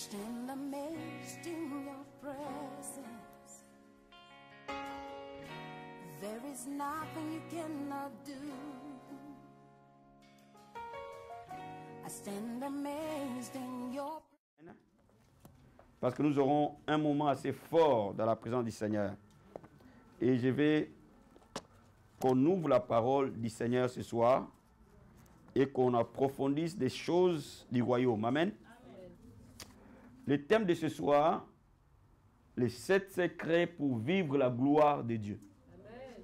stand amazed in your presence. There is nothing you cannot do. I stand amazed in your presence. Parce que nous aurons un moment assez fort dans la présence du Seigneur. Et je vais qu'on ouvre la parole du Seigneur ce soir et qu'on approfondisse des choses du royaume. Amen. Amen. Le thème de ce soir, les 7 secrets pour vivre la gloire de Dieu. Amen.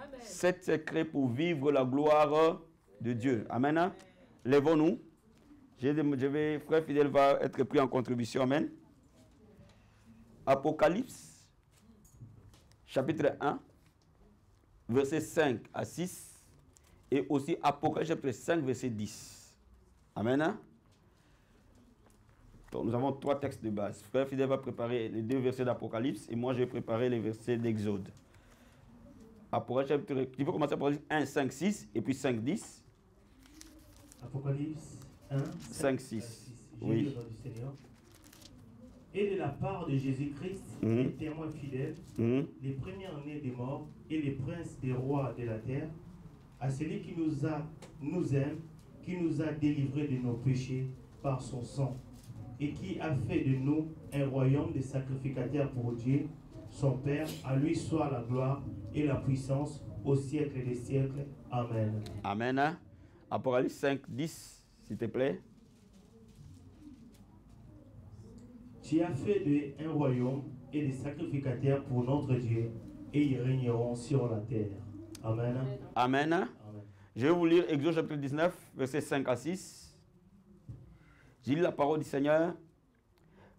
Amen. 7 secrets pour vivre la gloire de Dieu. Amen. Amen. Lèvons-nous. Frère Fidèle va être pris en contribution. Amen. Apocalypse, chapitre 1, versets 5 à 6. Et aussi Apocalypse, chapitre 5, verset 10. Amen. Donc, nous avons 3 textes de base. Frère Fidèle va préparer les 2 versets d'Apocalypse et moi je vais préparer les versets d'Exode. Apocalypse, chapitre... Tu peux commencer par 1, 5, 6 et puis 5, 10. Apocalypse 1, 5, 6. Oui. Oui. Du Seigneur. Et de la part de Jésus-Christ, les témoins fidèles, les premiers-nés des morts et les princes des rois de la terre, à celui qui nous aime, qui nous a délivrés de nos péchés par son sang, et qui a fait de nous un royaume de sacrificateurs pour Dieu, son Père. À lui soit la gloire et la puissance au siècle des siècles. Amen. Amen. Apocalypse 5, 10, s'il te plaît. Tu as fait de un royaume et des sacrificateurs pour notre Dieu, et ils régneront sur la terre. Amen. Amen. Amen. Je vais vous lire Exode chapitre 19, versets 5 à 6. J'ai lu la parole du Seigneur.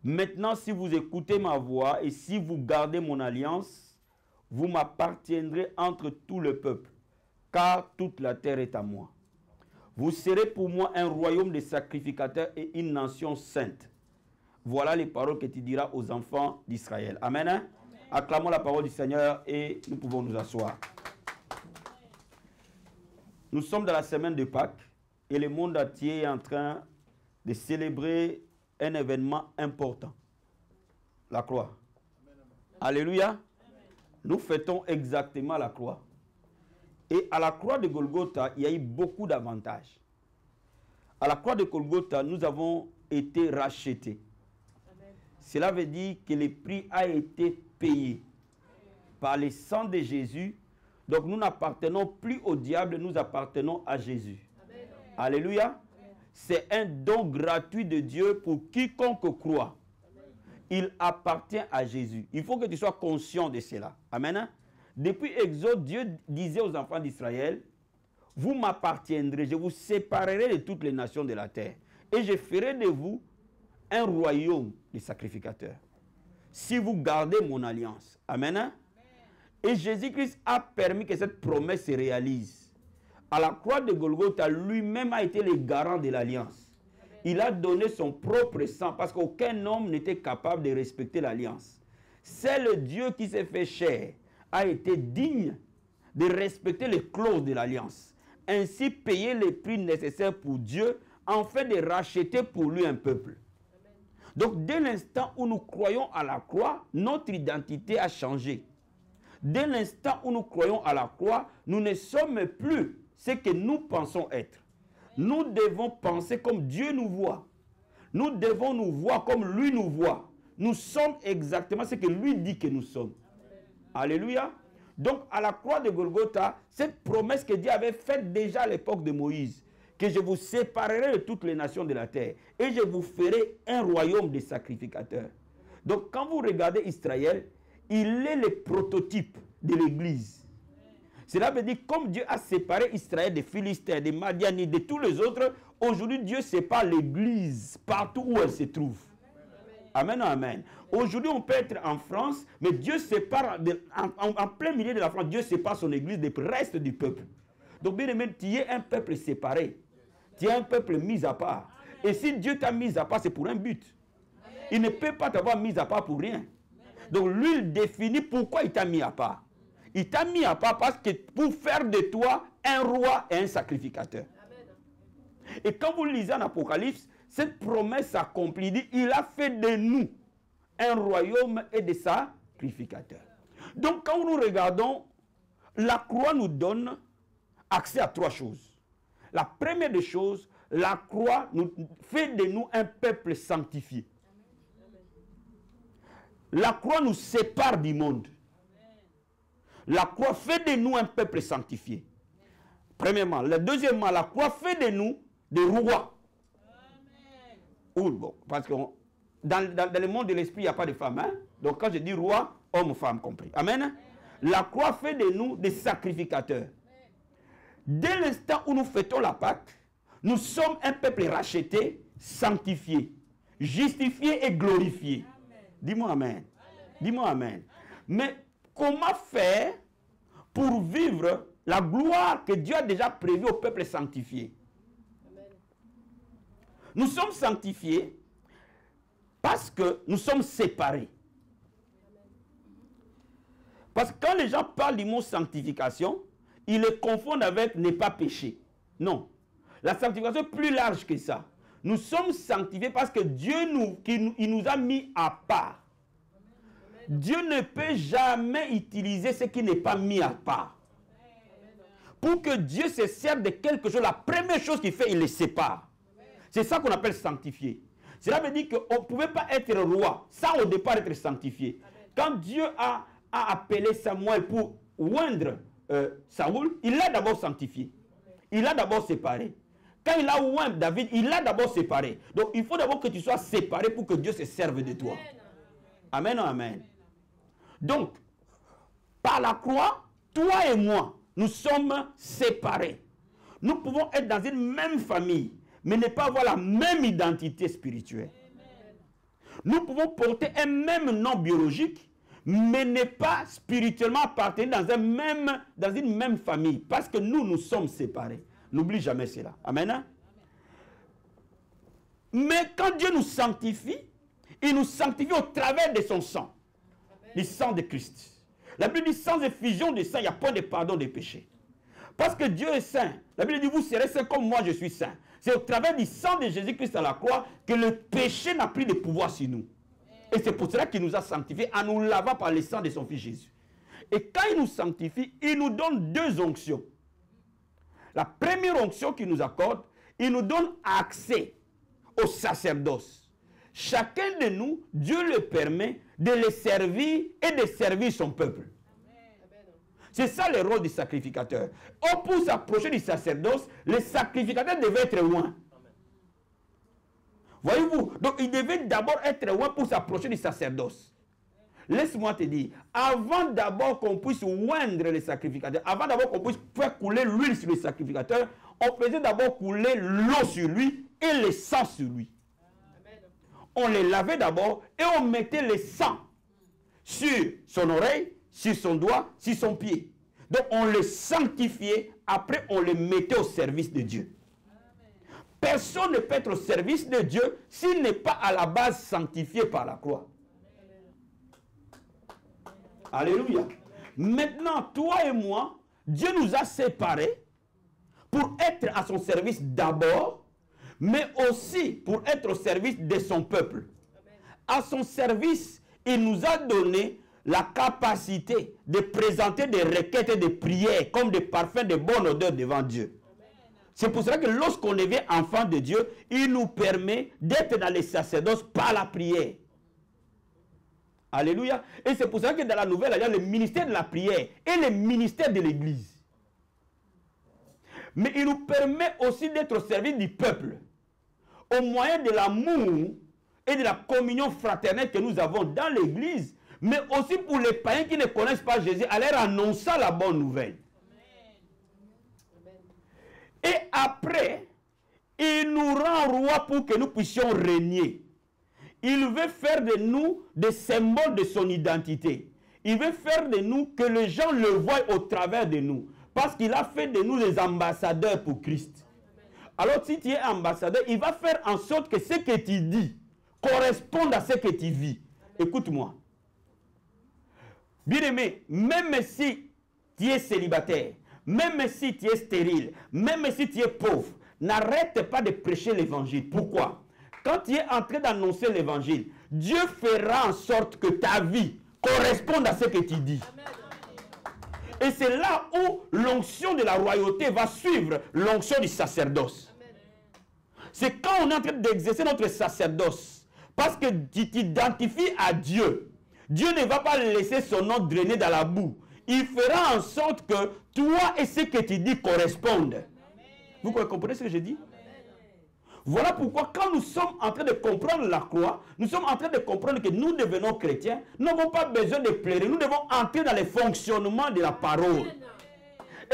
Maintenant, si vous écoutez ma voix et si vous gardez mon alliance, vous m'appartiendrez entre tout le peuple, car toute la terre est à moi. Vous serez pour moi un royaume de sacrificateurs et une nation sainte. Voilà les paroles que tu diras aux enfants d'Israël. Amen. Amen. Acclamons la parole du Seigneur et nous pouvons nous asseoir. Nous sommes dans la semaine de Pâques et le monde entier est en train de célébrer un événement important. La croix. Amen. Alléluia. Amen. Nous fêtons exactement la croix. Et à la croix de Golgotha, il y a eu beaucoup d'avantages. À la croix de Golgotha, nous avons été rachetés. Amen. Cela veut dire que le prix a été payé par le sang de Jésus. Donc nous n'appartenons plus au diable, nous appartenons à Jésus. Amen. Alléluia. C'est un don gratuit de Dieu pour quiconque croit. Amen. Il appartient à Jésus. Il faut que tu sois conscient de cela. Amen. Depuis Exode, Dieu disait aux enfants d'Israël, vous m'appartiendrez, je vous séparerai de toutes les nations de la terre. Et je ferai de vous un royaume de sacrificateurs. Si vous gardez mon alliance. Amen. Amen. Et Jésus-Christ a permis que cette promesse se réalise. À la croix de Golgotha, lui-même a été le garant de l'alliance. Il a donné son propre sang parce qu'aucun homme n'était capable de respecter l'alliance. C'est le Dieu qui s'est fait chair, a été digne de respecter les clauses de l'alliance. Ainsi payer les prix nécessaires pour Dieu, en fait de racheter pour lui un peuple. Donc dès l'instant où nous croyons à la croix, notre identité a changé. Dès l'instant où nous croyons à la croix, nous ne sommes plus ce que nous pensons être. Nous devons penser comme Dieu nous voit. Nous devons nous voir comme lui nous voit. Nous sommes exactement ce que lui dit que nous sommes. Alléluia. Donc à la croix de Golgotha, cette promesse que Dieu avait faite déjà à l'époque de Moïse, que je vous séparerai de toutes les nations de la terre et je vous ferai un royaume de sacrificateurs. Donc quand vous regardez Israël, il est le prototype de l'église. Cela veut dire comme Dieu a séparé Israël des Philistins, des Madianites, de tous les autres, aujourd'hui Dieu sépare l'église partout où elle se trouve. Amen, amen. Aujourd'hui on peut être en France, mais Dieu sépare, en plein milieu de la France, Dieu sépare son église du reste du peuple. Donc bien aimé, tu es un peuple séparé. Tu es un peuple mis à part. Et si Dieu t'a mis à part, c'est pour un but. Il ne peut pas t'avoir mis à part pour rien. Donc lui, il définit pourquoi il t'a mis à part. Il t'a mis à part parce que pour faire de toi un roi et un sacrificateur. Amen. Et quand vous lisez en Apocalypse, cette promesse s'accomplit. Il dit, il a fait de nous un royaume et des sacrificateurs. Donc quand nous regardons, la croix nous donne accès à 3 choses. La première des choses, la croix nous fait de nous un peuple sanctifié. La croix nous sépare du monde. La croix fait de nous un peuple sanctifié. Premièrement. Deuxièmement, la croix fait de nous des rois. Ou, bon, parce que dans le monde de l'esprit, il n'y a pas de femmes. Hein? Donc quand je dis roi, homme, femme compris. Amen. La croix fait de nous des sacrificateurs. Dès l'instant où nous fêtons la Pâque, nous sommes un peuple racheté, sanctifié, justifié et glorifié. Dis-moi amen. Dis-moi amen. Mais comment faire pour vivre la gloire que Dieu a déjà prévue au peuple sanctifié? Nous sommes sanctifiés parce que nous sommes séparés. Parce que quand les gens parlent du mot sanctification, ils le confondent avec ne pas pécher. Non. La sanctification est plus large que ça. Nous sommes sanctifiés parce que Dieu il nous a mis à part. Dieu ne peut jamais utiliser ce qui n'est pas mis à part. Pour que Dieu se serve de quelque chose, la première chose qu'il fait, il les sépare. C'est ça qu'on appelle sanctifié. Cela veut dire qu'on ne pouvait pas être roi sans au départ être sanctifié. Quand Dieu a appelé Samuel pour oindre Saoul, il l'a d'abord sanctifié. Il l'a d'abord séparé. Quand il a oint David, il l'a d'abord séparé. Donc il faut d'abord que tu sois séparé pour que Dieu se serve de toi. Amen, amen. Donc, par la croix, toi et moi, nous sommes séparés. Nous pouvons être dans une même famille, mais ne pas avoir la même identité spirituelle. Nous pouvons porter un même nom biologique, mais ne pas spirituellement appartenir dans une même famille, parce que nous sommes séparés. N'oublie jamais cela. Amen. Mais quand Dieu nous sanctifie, il nous sanctifie au travers de son sang. Le sang de Christ. La Bible dit sans effusion de sang, il n'y a pas de pardon des péchés. Parce que Dieu est saint. La Bible dit vous serez saints comme moi je suis saint. C'est au travers du sang de Jésus-Christ à la croix que le péché n'a plus de pouvoir sur nous. Et c'est pour cela qu'il nous a sanctifiés en nous lavant par le sang de son fils Jésus. Et quand il nous sanctifie, il nous donne 2 onctions. La première onction qu'il nous accorde, il nous donne accès au sacerdoce. Chacun de nous, Dieu le permet de le servir et de servir son peuple. C'est ça le rôle du sacrificateur. Pour s'approcher du sacerdoce, le sacrificateur devait être loin. Voyez-vous? Donc il devait d'abord être loin pour s'approcher du sacerdoce. Laisse-moi te dire, avant d'abord qu'on puisse oindre le sacrificateur, avant d'abord qu'on puisse faire couler l'huile sur le sacrificateur, on faisait d'abord couler l'eau sur lui et le sang sur lui. On les lavait d'abord et on mettait le sang sur son oreille, sur son doigt, sur son pied. Donc on le sanctifiait, après on le mettait au service de Dieu. Personne ne peut être au service de Dieu s'il n'est pas à la base sanctifié par la croix. Alléluia. Maintenant, toi et moi, Dieu nous a séparés pour être à son service d'abord, mais aussi pour être au service de son peuple. À son service, il nous a donné la capacité de présenter des requêtes et des prières comme des parfums de bonne odeur devant Dieu. C'est pour cela que lorsqu'on devient enfant de Dieu, il nous permet d'être dans les sacerdoces par la prière. Alléluia. Et c'est pour ça que dans la nouvelle, il y a le ministère de la prière et le ministère de l'église. Mais il nous permet aussi d'être au service du peuple, au moyen de l'amour et de la communion fraternelle que nous avons dans l'église, mais aussi pour les païens qui ne connaissent pas Jésus, à leur annonçant la bonne nouvelle. Et après, il nous rend roi pour que nous puissions régner. Il veut faire de nous des symboles de son identité. Il veut faire de nous que les gens le voient au travers de nous. Parce qu'il a fait de nous des ambassadeurs pour Christ. Alors si tu es ambassadeur, il va faire en sorte que ce que tu dis corresponde à ce que tu vis. Écoute-moi. Bien-aimé, même si tu es célibataire, même si tu es stérile, même si tu es pauvre, n'arrête pas de prêcher l'évangile. Pourquoi? Quand tu es en train d'annoncer l'évangile, Dieu fera en sorte que ta vie corresponde à ce que tu dis. Et c'est là où l'onction de la royauté va suivre l'onction du sacerdoce. C'est quand on est en train d'exercer notre sacerdoce, parce que tu t'identifies à Dieu. Dieu ne va pas laisser son nom drainer dans la boue. Il fera en sorte que toi et ce que tu dis correspondent. Vous comprenez ce que je dis? Voilà pourquoi quand nous sommes en train de comprendre la croix, nous sommes en train de comprendre que nous devenons chrétiens, nous n'avons pas besoin de pleurer, nous devons entrer dans le fonctionnement de la parole.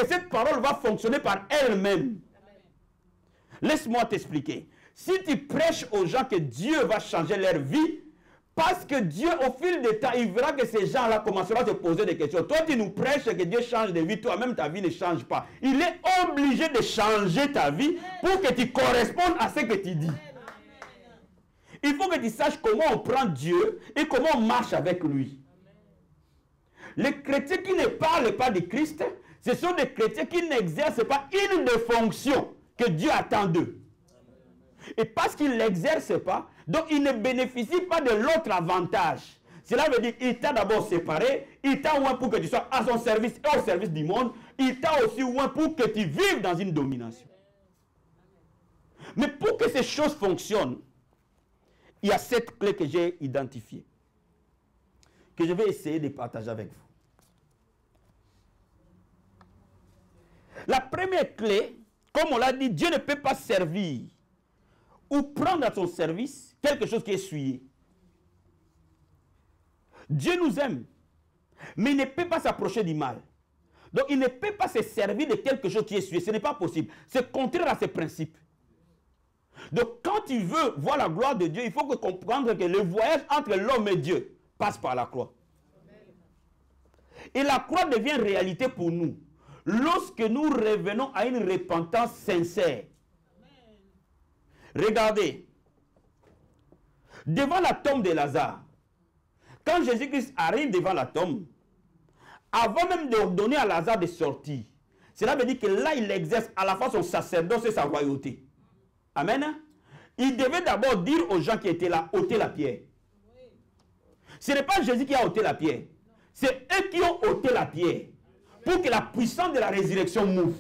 Et cette parole va fonctionner par elle-même. Laisse-moi t'expliquer. Si tu prêches aux gens que Dieu va changer leur vie, parce que Dieu, au fil du temps, il verra que ces gens-là commenceront à te poser des questions. Toi, tu nous prêches que Dieu change de vie, toi-même, ta vie ne change pas. Il est obligé de changer ta vie pour que tu correspondes à ce que tu dis. Il faut que tu saches comment on prend Dieu et comment on marche avec lui. Les chrétiens qui ne parlent pas de Christ, ce sont des chrétiens qui n'exercent pas une des fonctions que Dieu attend d'eux. Et parce qu'ils ne l'exercent pas, donc ils ne bénéficient pas de l'autre avantage. Cela veut dire qu'il t'a d'abord séparé, il t'a oint pour que tu sois à son service et au service du monde, il t'a aussi oint pour que tu vives dans une domination. Mais pour que ces choses fonctionnent, il y a 7 clés que j'ai identifiées, que je vais essayer de partager avec vous. La première clé, comme on l'a dit, Dieu ne peut pas servir ou prendre à son service quelque chose qui est souillé. Dieu nous aime, mais il ne peut pas s'approcher du mal. Donc il ne peut pas se servir de quelque chose qui est souillé. Ce n'est pas possible. C'est contraire à ses principes. Donc quand tu veux voir la gloire de Dieu, il faut comprendre que le voyage entre l'homme et Dieu passe par la croix. Et la croix devient réalité pour nous lorsque nous revenons à une repentance sincère. Regardez, devant la tombe de Lazare, quand Jésus-Christ arrive devant la tombe, avant même d'ordonner à Lazare de sortir, cela veut dire que là, il exerce à la fois son sacerdoce et sa royauté. Amen. Il devait d'abord dire aux gens qui étaient là, ôtez la pierre. Ce n'est pas Jésus qui a ôté la pierre. C'est eux qui ont ôté la pierre pour que la puissance de la résurrection move.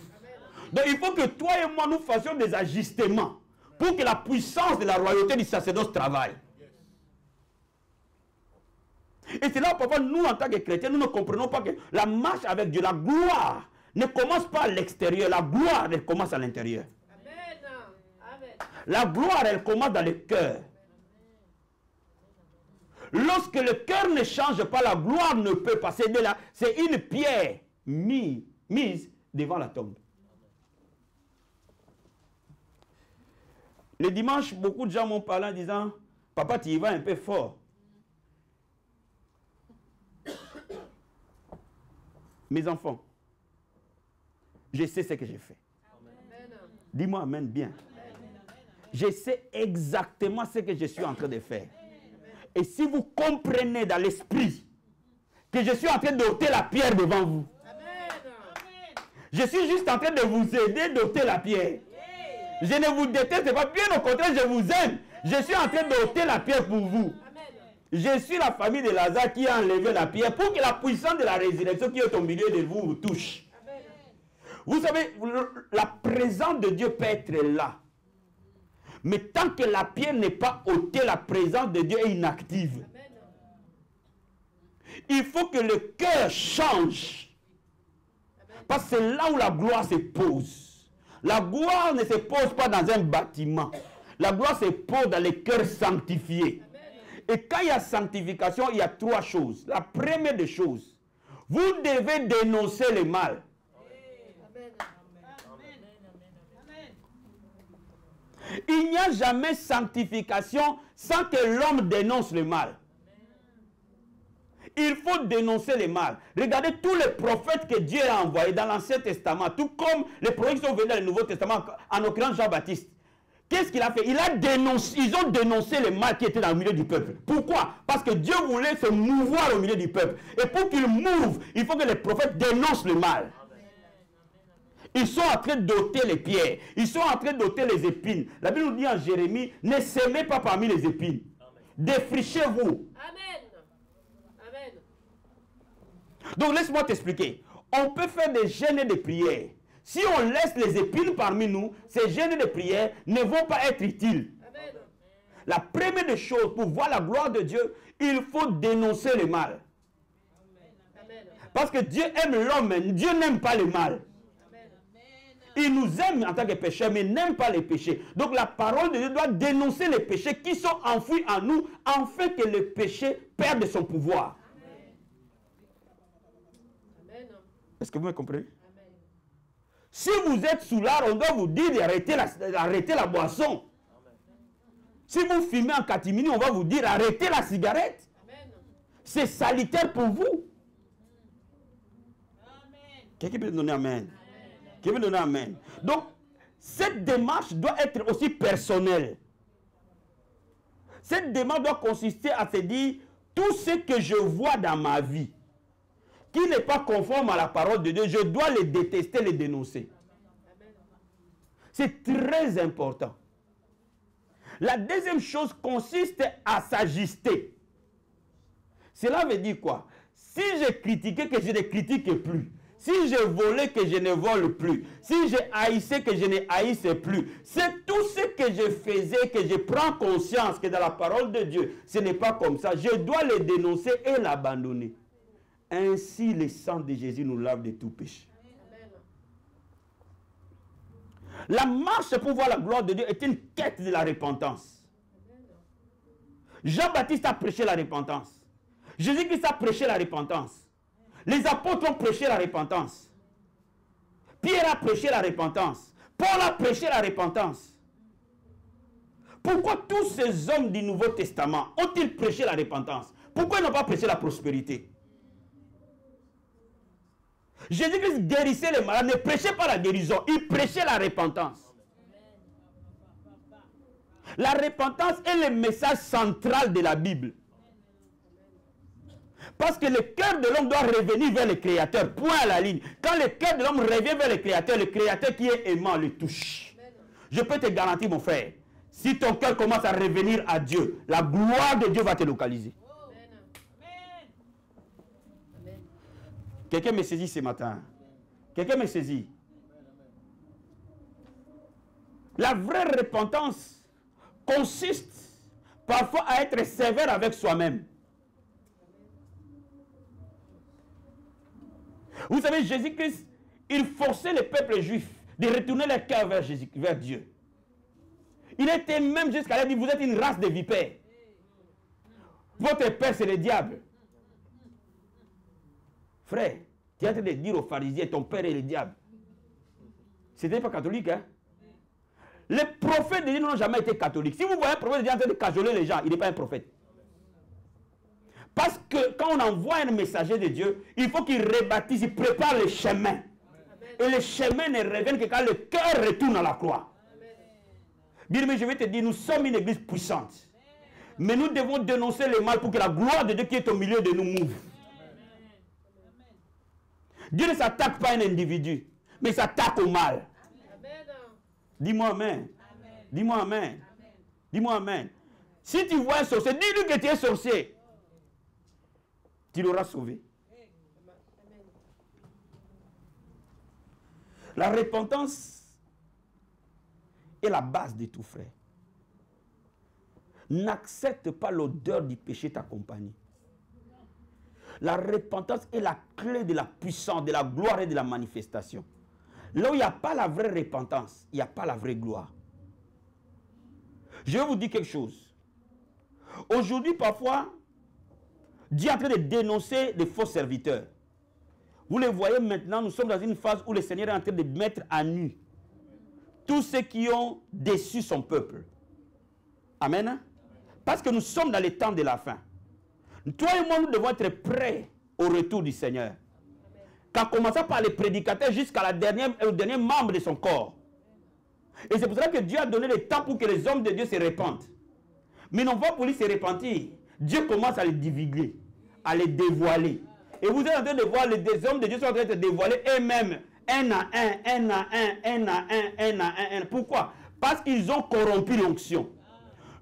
Donc il faut que toi et moi, nous fassions des ajustements pour que la puissance de la royauté du sacerdoce travaille. Et c'est là où parfois nous, en tant que chrétiens, nous ne comprenons pas que la marche avec Dieu, la gloire, ne commence pas à l'extérieur. La gloire, elle commence à l'intérieur. La gloire, elle commence dans le cœur. Lorsque le cœur ne change pas, la gloire ne peut pas. C'est une pierre mise devant la tombe. Le dimanche, beaucoup de gens m'ont parlé en disant, papa, tu y vas un peu fort. Mes enfants, je sais ce que j'ai fait. Dis-moi amen bien. Je sais exactement ce que je suis en train de faire. Et si vous comprenez dans l'esprit que je suis en train d'ôter la pierre devant vous, je suis juste en train de vous aider d'ôter la pierre. Je ne vous déteste pas, bien au contraire, je vous aime. Je suis en train d'ôter la pierre pour vous. Je suis la famille de Lazare qui a enlevé la pierre pour que la puissance de la résurrection qui est au milieu de vous vous touche. Vous savez, la présence de Dieu peut être là. Mais tant que la pierre n'est pas ôtée, la présence de Dieu est inactive. Il faut que le cœur change. Parce que c'est là où la gloire se pose. La gloire ne se pose pas dans un bâtiment. La gloire se pose dans les cœurs sanctifiés. Et quand il y a sanctification, il y a 3 choses. La première des choses, vous devez dénoncer le mal. Il n'y a jamais sanctification sans que l'homme dénonce le mal. Il faut dénoncer le mal. Regardez tous les prophètes que Dieu a envoyés dans l'Ancien Testament, tout comme les prophètes qui sont venus dans le Nouveau Testament, en l'occurrence Jean-Baptiste. Qu'est-ce qu'il a fait? Ils ont dénoncé le mal qui était dans le milieu du peuple. Pourquoi? Parce que Dieu voulait se mouvoir au milieu du peuple. Et pour qu'il mouve, il faut que les prophètes dénoncent le mal. Ils sont en train d'ôter les pierres. Ils sont en train d'ôter les épines. La Bible nous dit en Jérémie, ne semez pas parmi les épines. Défrichez-vous. Amen. Amen. Donc laisse-moi t'expliquer. On peut faire des jeûnes et des prières. Si on laisse les épines parmi nous, ces jeûnes et des prières ne vont pas être utiles. Amen. La première des choses, pour voir la gloire de Dieu, il faut dénoncer le mal. Amen. Parce que Dieu aime l'homme, Dieu n'aime pas le mal. Amen. Il nous aime en tant que pécheurs, mais n'aime pas les péchés. Donc la parole de Dieu doit dénoncer les péchés qui sont enfouis en nous, afin que le péché perde son pouvoir. Amen. Est-ce que vous me comprenez? Amen. Si vous êtes sous l'art, on doit vous dire d'arrêter la boisson. Si vous fumez en catimini, on va vous dire arrêtez la cigarette. Amen. C'est salutaire pour vous. Amen. Quelqu'un peut donner amen? Qui veut donner amen? Donc, cette démarche doit être aussi personnelle. Cette démarche doit consister à se dire, tout ce que je vois dans ma vie, qui n'est pas conforme à la parole de Dieu, je dois les détester, les dénoncer. C'est très important. La deuxième chose consiste à s'ajuster. Cela veut dire quoi? Si j'ai critiqué, que je ne critique plus. Si je volais, que je ne vole plus. Si je haïssais, que je ne haïsse plus. C'est tout ce que je faisais, que je prends conscience que dans la parole de Dieu, ce n'est pas comme ça. Je dois le dénoncer et l'abandonner. Ainsi, le sang de Jésus nous lave de tout péché. Amen. La marche pour voir la gloire de Dieu est une quête de la repentance. Jean-Baptiste a prêché la repentance. Jésus-Christ a prêché la repentance. Les apôtres ont prêché la repentance. Pierre a prêché la repentance. Paul a prêché la repentance. Pourquoi tous ces hommes du Nouveau Testament ont-ils prêché la repentance? Pourquoi ils n'ont pas prêché la prospérité? Jésus-Christ guérissait les malades, ne prêchait pas la guérison, il prêchait la repentance. La repentance est le message central de la Bible. Parce que le cœur de l'homme doit revenir vers le Créateur, point à la ligne. Quand le cœur de l'homme revient vers le Créateur qui est aimant le touche. Je peux te garantir, mon frère, si ton cœur commence à revenir à Dieu, la gloire de Dieu va te localiser. Quelqu'un me saisit ce matin. Quelqu'un me saisit. La vraie repentance consiste parfois à être sévère avec soi-même. Vous savez, Jésus-Christ, il forçait le peuple juif de retourner leur cœur vers Dieu. Il était même jusqu'à là, dire, vous êtes une race de vipères. Votre père, c'est le diable. Frère, tu es en train de dire aux pharisiens, ton père est le diable. C'était pas catholique, hein? Les prophètes de Dieu n'ont jamais été catholiques. Si vous voyez un prophète de Dieu en train de cajoler les gens, il n'est pas un prophète. Parce que quand on envoie un messager de Dieu, il faut qu'il rebâtisse, il prépare le chemin. Et le chemin ne revient que quand le cœur retourne à la croix. Bien, mais je vais te dire, nous sommes une église puissante. Mais nous devons dénoncer le mal pour que la gloire de Dieu qui est au milieu de nous mouve. Dieu ne s'attaque pas à un individu, mais il s'attaque au mal. Dis-moi amen. Dis-moi amen. Dis-moi amen. Si tu vois un sorcier, dis-lui que tu es sorcier. Tu l'auras sauvé. La repentance est la base de tout, frère. N'accepte pas l'odeur du péché t'accompagner. La repentance est la clé de la puissance, de la gloire et de la manifestation. Là où il n'y a pas la vraie repentance, il n'y a pas la vraie gloire. Je vais vous dire quelque chose. Aujourd'hui, parfois, Dieu est en train de dénoncer les faux serviteurs. Vous les voyez maintenant, nous sommes dans une phase où le Seigneur est en train de mettre à nu tous ceux qui ont déçu son peuple. Amen. Parce que nous sommes dans les temps de la fin. Toi et moi, nous devons être prêts au retour du Seigneur. Qu'en commençant par les prédicateurs jusqu'à le dernier membre de son corps. Et c'est pour cela que Dieu a donné le temps pour que les hommes de Dieu se répandent. Mais non pas pour lui se repentir. Dieu commence à les divulguer, à les dévoiler. Et vous êtes en train de voir, les hommes de Dieu sont en train de dévoiler eux-mêmes un à un. Pourquoi? Parce qu'ils ont corrompu l'onction.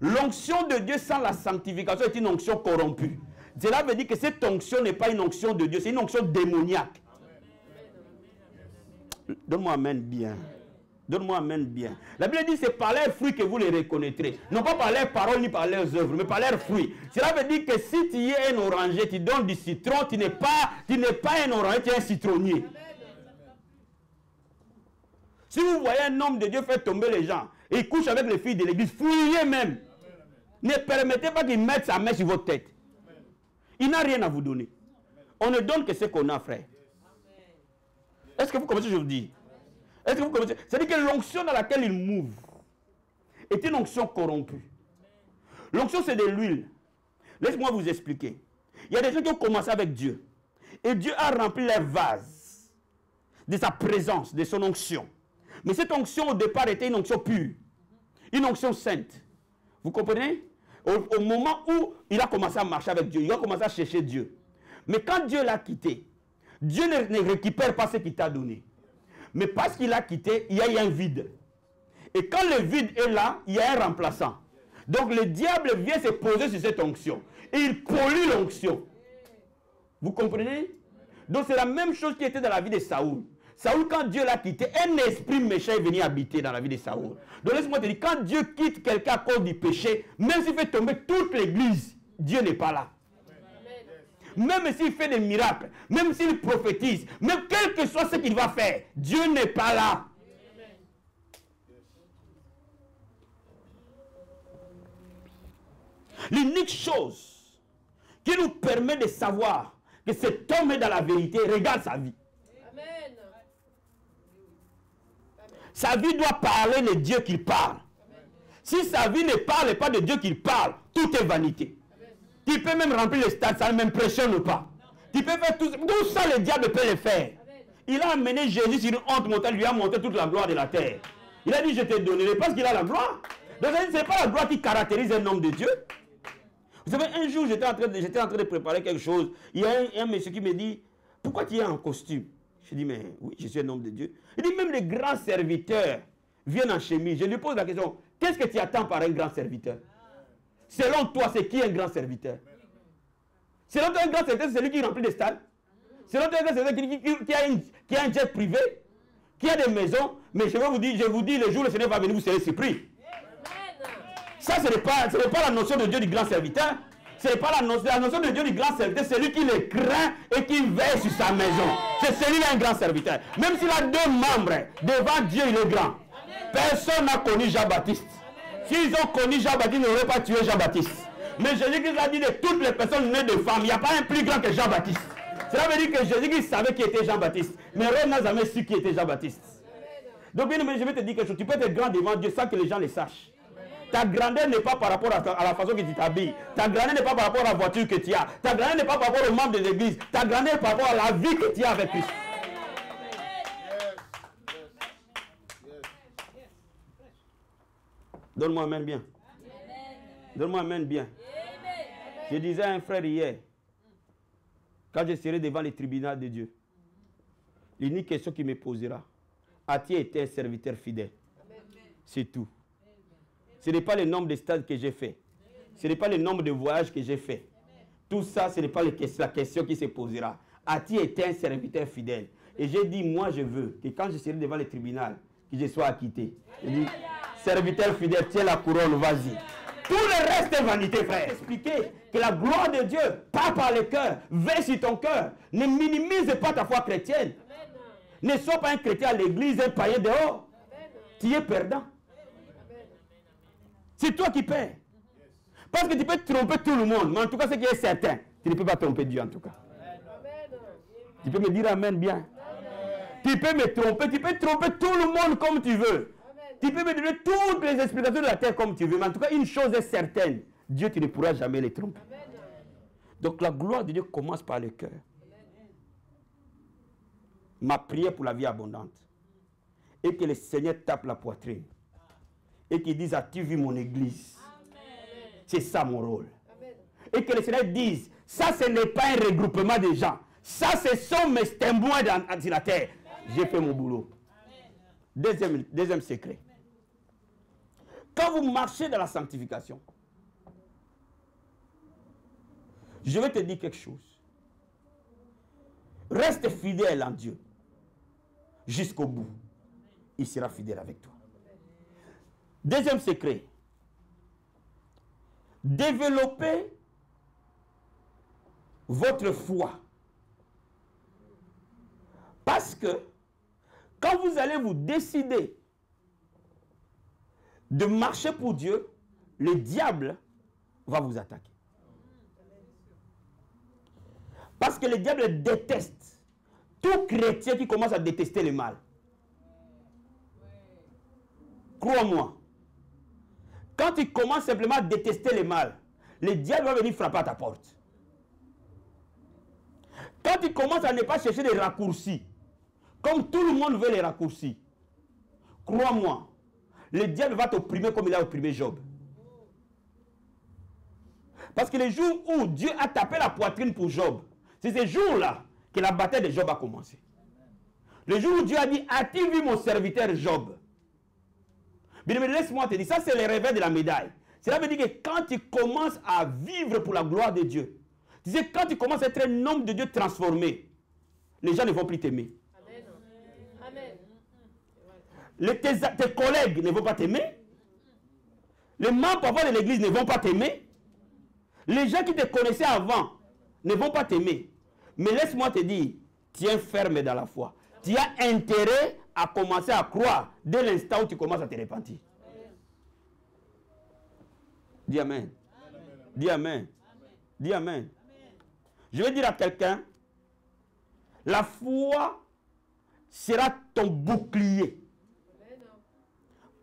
L'onction de Dieu sans la sanctification est une onction corrompue. Cela veut dire que cette onction n'est pas une onction de Dieu, c'est une onction démoniaque. Donne-moi amen bien. Donne-moi amen bien. La Bible dit c'est par leurs fruits que vous les reconnaîtrez. Non pas par leurs paroles ni par leurs œuvres, mais par leurs fruits. Cela veut dire que si tu es un oranger, tu donnes du citron, tu n'es pas un oranger, tu es un citronnier. Si vous voyez un homme de Dieu faire tomber les gens, et il couche avec les filles de l'église, fouillez même. Ne permettez pas qu'il mette sa main sur votre tête. Il n'a rien à vous donner. On ne donne que ce qu'on a, frère. Est-ce que vous comprenez ce que je vous dis? Est-ce que vous comprenez? C'est-à-dire que l'onction dans laquelle il mouve est une onction corrompue. L'onction, c'est de l'huile. Laisse-moi vous expliquer. Il y a des gens qui ont commencé avec Dieu. Et Dieu a rempli leur vase de sa présence, de son onction. Mais cette onction, au départ, était une onction pure. Une onction sainte. Vous comprenez? Au moment où il a commencé à marcher avec Dieu, il a commencé à chercher Dieu. Mais quand Dieu l'a quitté, Dieu ne récupère pas ce qu'il t'a donné. Mais parce qu'il a quitté, il y a eu un vide. Et quand le vide est là, il y a un remplaçant. Donc le diable vient se poser sur cette onction. Et il pollue l'onction. Vous comprenez? Donc c'est la même chose qui était dans la vie de Saoul. Saoul, quand Dieu l'a quitté, un esprit méchant est venu habiter dans la vie de Saoul. Donc laisse-moi te dire, quand Dieu quitte quelqu'un à cause du péché, même s'il fait tomber toute l'église, Dieu n'est pas là. Même s'il fait des miracles, même s'il prophétise, même quel que soit ce qu'il va faire, Dieu n'est pas là. L'unique chose qui nous permet de savoir que cet homme est dans la vérité, regarde sa vie. Amen. Sa vie doit parler de Dieu qu'il parle. Si sa vie ne parle pas de Dieu qu'il parle, tout est vanité. Tu peux même remplir le stade, ça ne m'impressionne pas. Tu peux faire tout ça, le diable peut le faire. Il a amené Jésus sur une honte montée, lui a montré toute la gloire de la terre. Il a dit, je te donnerai parce qu'il a la gloire. Donc ce n'est pas la gloire qui caractérise un homme de Dieu. Vous savez, un jour, j'étais en train de préparer quelque chose. Il y a un monsieur qui me dit, pourquoi tu es en costume? Je dis, mais oui, je suis un homme de Dieu. Il dit, même les grands serviteurs viennent en chemise. Je lui pose la question, qu'est-ce que tu attends par un grand serviteur? Selon toi, c'est qui un grand serviteur? Selon toi, un grand serviteur, c'est celui qui remplit des stades. Selon toi, un grand serviteur qui a un jet privé, qui a des maisons. Mais je vous dis, le jour où le Seigneur va venir, vous serez surpris. Ça, ce n'est pas la notion de Dieu du grand serviteur. Ce n'est pas la notion de Dieu du grand serviteur. C'est lui qui le craint et qui veille sur sa maison. C'est celui-là un grand serviteur. Même s'il a 2 membres, devant Dieu, il est grand. Personne n'a connu Jean-Baptiste. S'ils ont connu Jean-Baptiste, ils n'auraient pas tué Jean-Baptiste. Mais Jésus-Christ a dit de toutes les personnes nées de femmes, il n'y a pas un plus grand que Jean-Baptiste. Cela veut dire que Jésus-Christ savait qui était Jean-Baptiste. Mais Rome n'a jamais su qui était Jean-Baptiste. Donc bien aimé, je vais te dire quelque chose. Tu peux être grand devant Dieu sans que les gens le sachent. Ta grandeur n'est pas par rapport à la façon que tu t'habilles. Ta grandeur n'est pas par rapport à la voiture que tu as. Ta grandeur n'est pas par rapport aux membres de l'église. Ta grandeur est par rapport à la vie que tu as avec Christ. Donne-moi amen bien. Donne-moi amen bien. Je disais à un frère hier, quand je serai devant les tribunaux de Dieu, l'unique question qu'il me posera, as-tu été un serviteur fidèle? C'est tout. Ce n'est pas le nombre de stades que j'ai fait. Ce n'est pas le nombre de voyages que j'ai fait. Tout ça, ce n'est pas la question qui se posera. As-tu été un serviteur fidèle? Et j'ai dit, moi je veux que quand je serai devant les tribunaux, que je sois acquitté. Je dis, serviteur fidèle, tiens la couronne, vas-y. Tout le reste est vanité, frère. Expliquez que la gloire de Dieu part par le cœur, veille sur ton cœur. Ne minimise pas ta foi chrétienne. Ne sois pas un chrétien à l'église, un païen dehors. Tu es perdant. C'est toi qui perds. Parce que tu peux tromper tout le monde, mais en tout cas, ce qui est certain, tu ne peux pas tromper Dieu en tout cas. Tu peux me dire amen bien. Tu peux me tromper, tu peux tromper tout le monde comme tu veux. Tu peux me donner toutes les explications de la terre comme tu veux, mais en tout cas, une chose est certaine, Dieu, tu ne pourras jamais les tromper. Donc la gloire de Dieu commence par le cœur. Ma prière pour la vie abondante et que le Seigneur tape la poitrine et qu'il dise, as-tu vu mon église? C'est ça mon rôle. Et que le Seigneur dise, ça ce n'est pas un regroupement de gens, ça ce sont mes témoins sur la terre. j'ai fait mon boulot. Deuxième secret. Quand vous marchez dans la sanctification, je vais te dire quelque chose. Reste fidèle en Dieu jusqu'au bout. Il sera fidèle avec toi. Deuxième secret. Développez votre foi. Parce que quand vous allez vous décider de marcher pour Dieu, le diable va vous attaquer. Parce que le diable déteste tout chrétien qui commence à détester le mal. Crois-moi. Quand tu commences simplement à détester le mal, le diable va venir frapper à ta porte. Quand tu commences à ne pas chercher des raccourcis, comme tout le monde veut les raccourcis, crois-moi, le diable va t'opprimer comme il a opprimé Job. Parce que le jour où Dieu a tapé la poitrine pour Job, c'est ce jour-là que la bataille de Job a commencé. Le jour où Dieu a dit, as-tu vu mon serviteur Job? Bien, mais laisse-moi te dire, ça c'est le revers de la médaille. Cela veut dire que quand tu commences à vivre pour la gloire de Dieu, tu sais, quand tu commences à être un homme de Dieu transformé, les gens ne vont plus t'aimer. Tes collègues ne vont pas t'aimer. Les membres parfois de l'église ne vont pas t'aimer. Les gens qui te connaissaient avant ne vont pas t'aimer. Mais laisse-moi te dire, tiens ferme dans la foi. Tu as intérêt à commencer à croire dès l'instant où tu commences à te repentir. Dis amen. Dis amen. Dis amen. Je vais dire à quelqu'un, la foi sera ton bouclier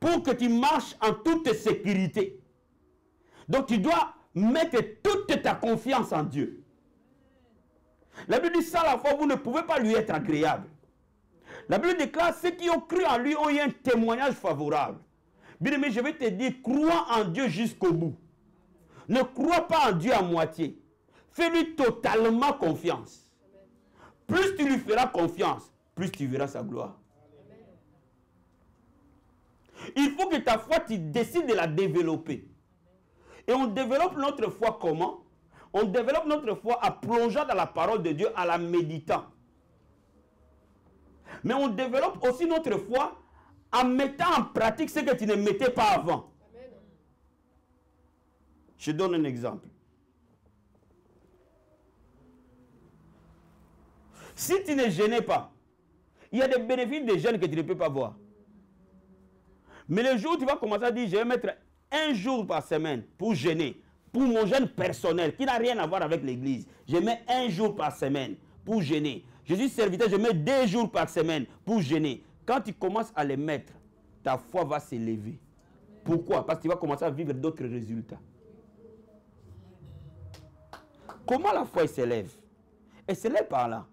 pour que tu marches en toute sécurité. Donc tu dois mettre toute ta confiance en Dieu. La Bible dit, sans la foi, vous ne pouvez pas lui être agréable. La Bible déclare, ceux qui ont cru en lui ont eu un témoignage favorable. Bien aimé, je vais te dire, crois en Dieu jusqu'au bout. Ne crois pas en Dieu à moitié. Fais-lui totalement confiance. Plus tu lui feras confiance, plus tu verras sa gloire. Il faut que ta foi, tu décides de la développer. Et on développe notre foi comment? On développe notre foi en plongeant dans la parole de Dieu, en la méditant. Mais on développe aussi notre foi en mettant en pratique ce que tu ne mettais pas avant. Je donne un exemple. Si tu ne jeûnais pas, il y a des bénéfices de jeûne que tu ne peux pas voir. Mais le jour où tu vas commencer à dire, je vais mettre un jour par semaine pour jeûner, pour mon jeûne personnel, qui n'a rien à voir avec l'église. Je mets un jour par semaine pour jeûner. Je suis serviteur, je mets 2 jours par semaine pour jeûner. Quand tu commences à les mettre, ta foi va s'élever. Pourquoi? Parce que tu vas commencer à vivre d'autres résultats. Comment la foi s'élève? Elle s'élève par là.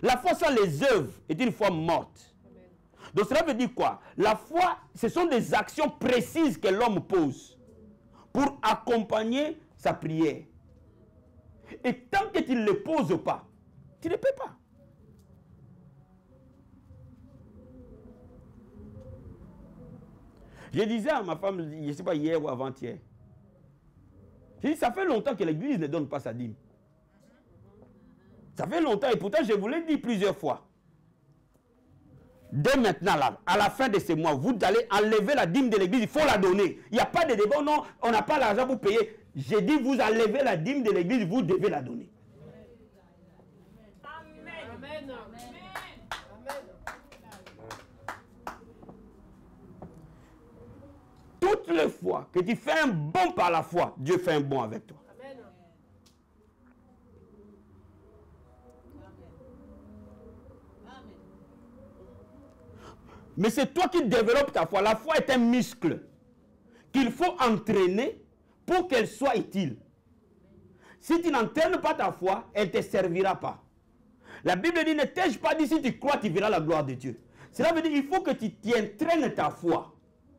La foi sans les œuvres est une foi morte. Donc cela veut dire quoi? La foi, ce sont des actions précises que l'homme pose pour accompagner sa prière. Et tant que tu ne le poses pas, tu ne peux pas. Je disais à ma femme, je ne sais pas, hier ou avant-hier, j'ai dit, ça fait longtemps que l'église ne donne pas sa dîme. Ça fait longtemps et pourtant je vous l'ai dit plusieurs fois. Dès maintenant, là, à la fin de ce mois, vous allez enlever la dîme de l'église, il faut la donner. Il n'y a pas de débat, non, on n'a pas l'argent pour payer. J'ai dit, vous enlevez la dîme de l'église, vous devez la donner. Amen. Amen. Amen. Toutes les fois que tu fais un bon par la foi, Dieu fait un bon avec toi. Amen. Mais c'est toi qui développes ta foi. La foi est un muscle qu'il faut entraîner pour qu'elle soit utile. Si tu n'entraînes pas ta foi, elle ne te servira pas. La Bible dit, ne t'ai-je pas dit, si tu crois, tu verras la gloire de Dieu. Cela veut dire qu'il faut que tu entraînes ta foi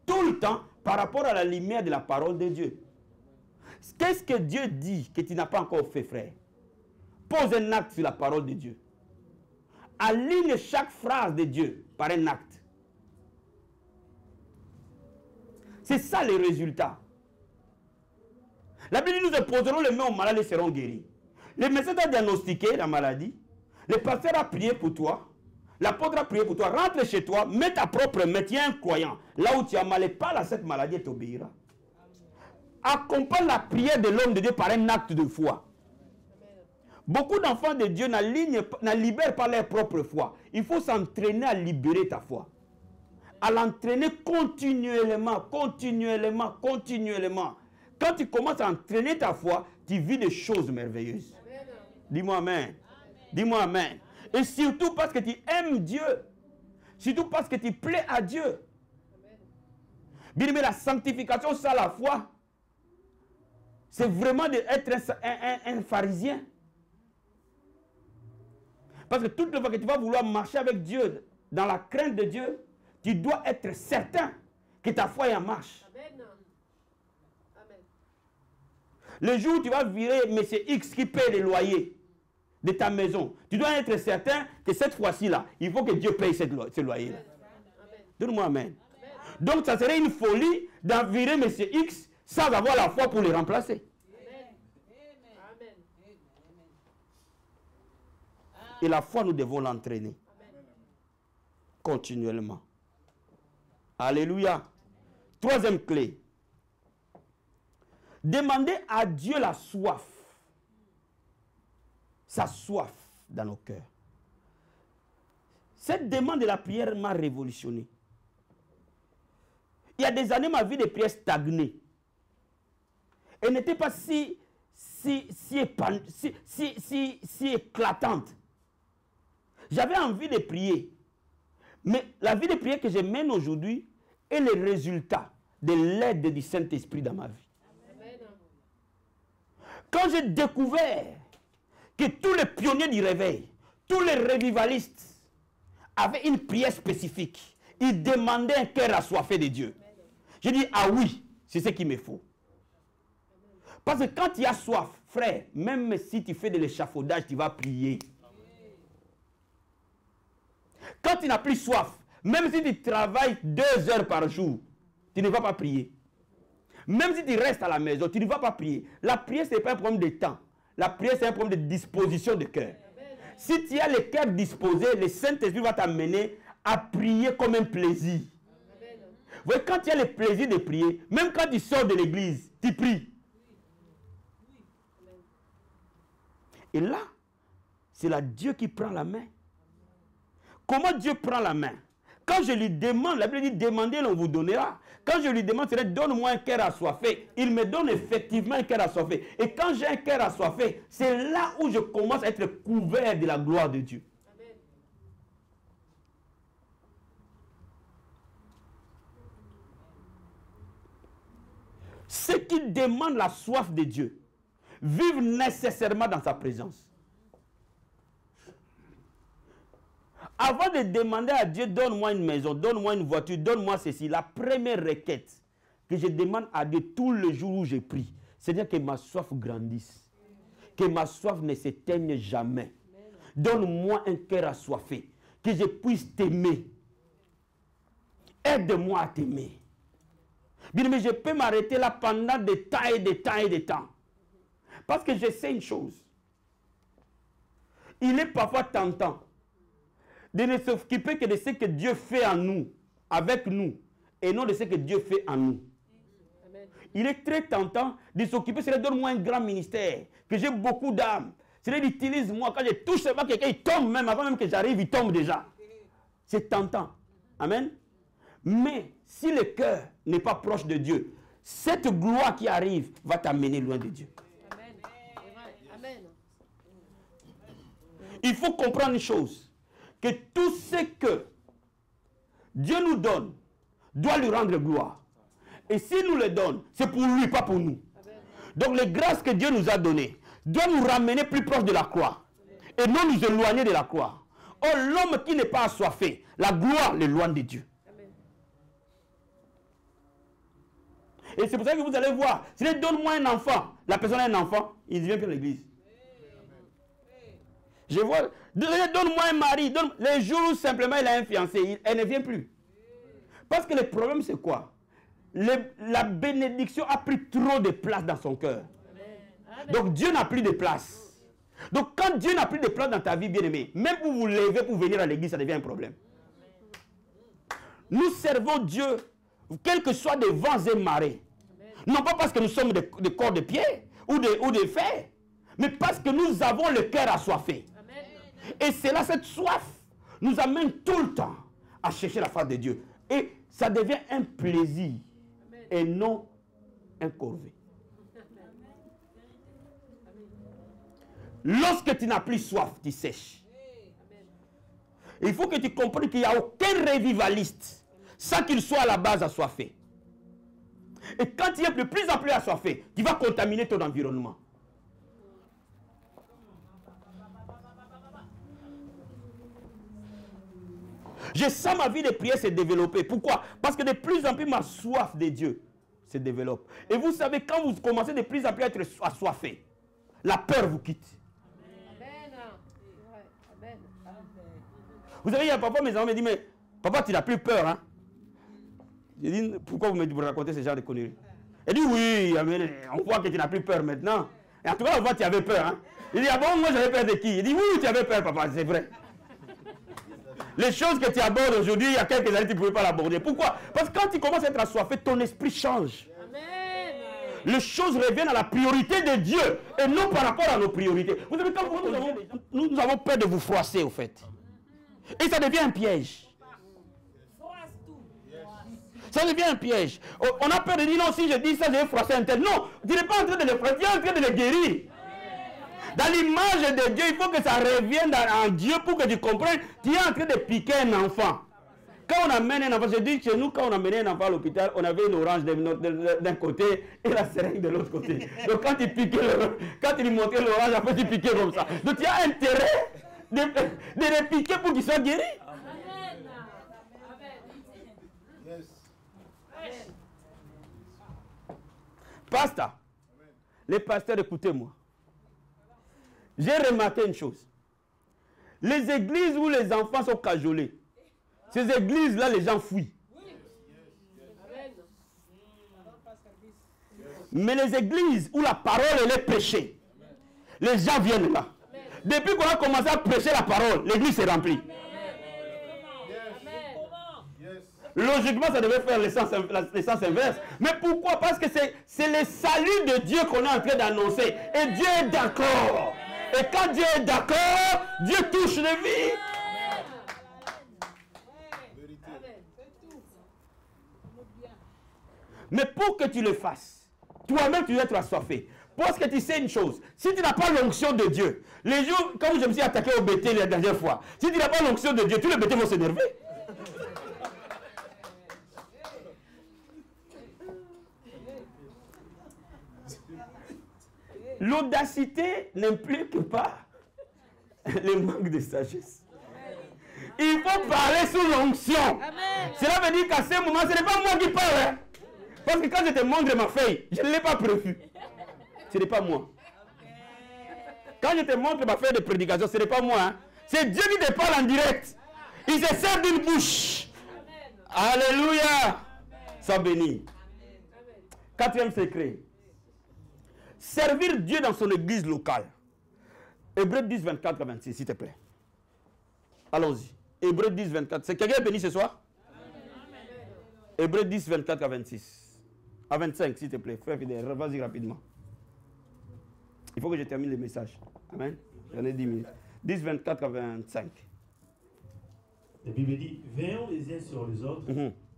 tout le temps par rapport à la lumière de la parole de Dieu. Qu'est-ce que Dieu dit que tu n'as pas encore fait, frère? Pose un acte sur la parole de Dieu. aligne chaque phrase de Dieu par un acte. C'est ça les résultats. La Bible dit, nous imposerons les mains aux malades et seront guéris. Le médecin t'a diagnostiqué la maladie. Le pasteur a prié pour toi. L'apôtre a prié pour toi. Rentre chez toi, mets ta propre main. Tu es un croyant. Là où tu as mal, parle à cette maladie et t'obéira. Accompagne la prière de l'homme de Dieu par un acte de foi. Beaucoup d'enfants de Dieu n'alibèrent pas leur propre foi. Il faut s'entraîner à libérer ta foi. À l'entraîner continuellement, continuellement, continuellement. Quand tu commences à entraîner ta foi, tu vis des choses merveilleuses. Dis-moi amen. Dis-moi amen. Et surtout parce que tu aimes Dieu. Surtout parce que tu plais à Dieu. Bien aimé, la sanctification, ça la foi. C'est vraiment d'être un pharisien. Parce que toute la fois que tu vas vouloir marcher avec Dieu, dans la crainte de Dieu, tu dois être certain que ta foi est en marche. Amen. Amen. Le jour où tu vas virer M. X qui paye les loyers de ta maison, tu dois être certain que cette fois-ci là, il faut que Dieu paye ce loyer-là. Donne-moi amen. Donc ça serait une folie d'en virer M. X sans avoir la foi pour le remplacer. Amen. Et la foi, nous devons l'entraîner continuellement. Alléluia. Troisième clé. Demandez à Dieu la soif. Sa soif dans nos cœurs. Cette demande de la prière m'a révolutionné. Il y a des années, ma vie de prière stagnait. Elle n'était pas si éclatante. J'avais envie de prier. Mais la vie de prière que je mène aujourd'hui est le résultat de l'aide du Saint-Esprit dans ma vie. Amen. Quand j'ai découvert que tous les pionniers du réveil, tous les revivalistes avaient une prière spécifique, ils demandaient un cœur assoiffé de Dieu. J'ai dit, ah oui, c'est ce qu'il me faut. Parce que quand tu as soif, frère, même si tu fais de l'échafaudage, tu vas prier. Quand tu n'as plus soif, même si tu travailles 2 heures par jour, tu ne vas pas prier. Même si tu restes à la maison, tu ne vas pas prier. La prière, ce n'est pas un problème de temps. La prière, c'est un problème de disposition de cœur. Si tu as le cœur disposé, le Saint-Esprit va t'amener à prier comme un plaisir. Vous voyez, quand tu as le plaisir de prier, même quand tu sors de l'église, tu pries. Et là, c'est là Dieu qui prend la main. Comment Dieu prend la main? Quand je lui demande, la Bible dit, demandez, on vous donnera. Quand je lui demande, c'est donne-moi un cœur assoiffé. Il me donne effectivement un cœur assoiffé. Et quand j'ai un cœur assoiffé, c'est là où je commence à être couvert de la gloire de Dieu. Amen. Ceux qui demandent la soif de Dieu vivent nécessairement dans sa présence. Avant de demander à Dieu, donne-moi une maison, donne-moi une voiture, donne-moi ceci, la première requête que je demande à Dieu tous les jours où je prie, c'est-à-dire que ma soif grandisse, que ma soif ne s'éteigne jamais. Donne-moi un cœur assoiffé, que je puisse t'aimer. Aide-moi à t'aimer. Bien, mais je peux m'arrêter là pendant des temps et des temps et des temps. Parce que je sais une chose. Il est parfois tentant de ne s'occuper que de ce que Dieu fait en nous, avec nous, et non de ce que Dieu fait en nous. Amen. Il est très tentant de s'occuper, c'est donne-moi un grand ministère, que j'ai beaucoup d'âmes. C'est utilise-moi, quand je touche seulement quelqu'un, il tombe même, avant même que j'arrive, il tombe déjà. C'est tentant. Amen. Mais si le cœur n'est pas proche de Dieu, cette gloire qui arrive va t'amener loin de Dieu. Amen. Amen. Il faut comprendre une chose, que tout ce que Dieu nous donne doit lui rendre gloire. Et s'il nous le donne, c'est pour lui, pas pour nous. Amen. Donc les grâces que Dieu nous a données doivent nous ramener plus proche de la croix. Et non nous éloigner de la croix. Or, l'homme qui n'est pas assoiffé, la gloire l'éloigne de Dieu. Amen. Et c'est pour ça que vous allez voir, si donne-moi un enfant, la personne a un enfant, il vient pour l'église. Je vois, donne-moi un mari. Les jours où simplement il a un fiancé, elle ne vient plus. Parce que le problème c'est quoi? La bénédiction a pris trop de place dans son cœur. Donc Dieu n'a plus de place. Donc quand Dieu n'a plus de place dans ta vie, bien-aimé, même pour vous lever pour venir à l'église, ça devient un problème. Nous servons Dieu, quels que soient des vents et marées. Non pas parce que nous sommes des corps de pierre ou de fer, mais parce que nous avons le cœur assoiffé. Et c'est là, cette soif nous amène tout le temps à chercher la face de Dieu. Et ça devient un plaisir et non un corvée. Lorsque tu n'as plus soif, tu sèches. Il faut que tu comprennes qu'il n'y a aucun révivaliste sans qu'il soit à la base assoiffé. Et quand tu es de plus en plus assoiffé, tu vas contaminer ton environnement. Je sens ma vie de prière se développer. Pourquoi? Parce que de plus en plus ma soif de Dieu se développe. Et vous savez, quand vous commencez de plus en plus à être assoiffé, la peur vous quitte. Amen. Vous savez, il y a parfois mes enfants me disent, mais papa, tu n'as plus peur, hein? Je dis, pourquoi vous racontez ce genre de conneries? Elle dit, oui, on voit que tu n'as plus peur maintenant. Et en tout cas, on voit que tu avais peur, hein? Il dit, ah bon, moi j'avais peur de qui? Il dit, oui, tu avais peur, papa, c'est vrai. Les choses que tu abordes aujourd'hui, il y a quelques années, tu ne pouvais pas l'aborder. Pourquoi? Parce que quand tu commences à être assoiffé, ton esprit change. Amen. Les choses reviennent à la priorité de Dieu et non par rapport à nos priorités. Vous savez, quand nous avons peur de vous froisser, au fait. Et ça devient un piège. Ça devient un piège. On a peur de dire, non, si je dis ça, je vais froisser un tel. Non, tu n'es pas en train de le froisser, tu es en train de le guérir. Dans l'image de Dieu, il faut que ça revienne en Dieu pour que tu comprennes. Tu es en train de piquer un enfant. Quand on amène un enfant, je dis chez nous, quand on amenait un enfant à l'hôpital, on avait une orange d'un côté et la seringue de l'autre côté. Donc quand tu piquais quand tu lui montrais l'orange, après tu piquais comme ça. Donc tu as intérêt de le piquer pour qu'il soit guéri. Pasteur, les pasteurs, écoutez-moi. J'ai remarqué une chose. Les églises où les enfants sont cajolés, ces églises-là, les gens fuient. Mais les églises où la parole est prêchée, les gens viennent là. Depuis qu'on a commencé à prêcher la parole, l'église s'est remplie. Logiquement, ça devait faire l'essence inverse. Mais pourquoi? Parce que c'est le salut de Dieu qu'on est en train d'annoncer. Et Dieu est d'accord. Et quand Dieu est d'accord, Dieu touche les vies. Mais pour que tu le fasses, toi-même tu dois être assoiffé. Parce que tu sais une chose, si tu n'as pas l'onction de Dieu, les jours, quand je me suis attaqué au bété la dernière fois, si tu n'as pas l'onction de Dieu, tous les bétés vont s'énerver. L'audacité n'implique pas le manque de sagesse. Il faut parler sous l'onction. Cela veut dire qu'à ce moment, ce n'est pas moi qui parle. Hein? Parce que quand je te montre ma feuille, je ne l'ai pas prévu. Ce n'est pas moi. Quand je te montre ma feuille de prédication, ce n'est pas moi. Hein? C'est Dieu qui te parle en direct. Il se sert d'une bouche. Alléluia. Sois béni. Quatrième secret. Servir Dieu dans son église locale. Hébreux 10, 24 à 26, s'il te plaît. Allons-y. Hébreux 10, 24. C'est quelqu'un béni ce soir? Hébreux 10, 24 à 26. À 25, s'il te plaît. Frère fidèle, vas-y rapidement. Il faut que je termine le message. Amen. J'en ai 10 minutes. 10, 24 à 25. La Bible dit, veillons les uns sur les autres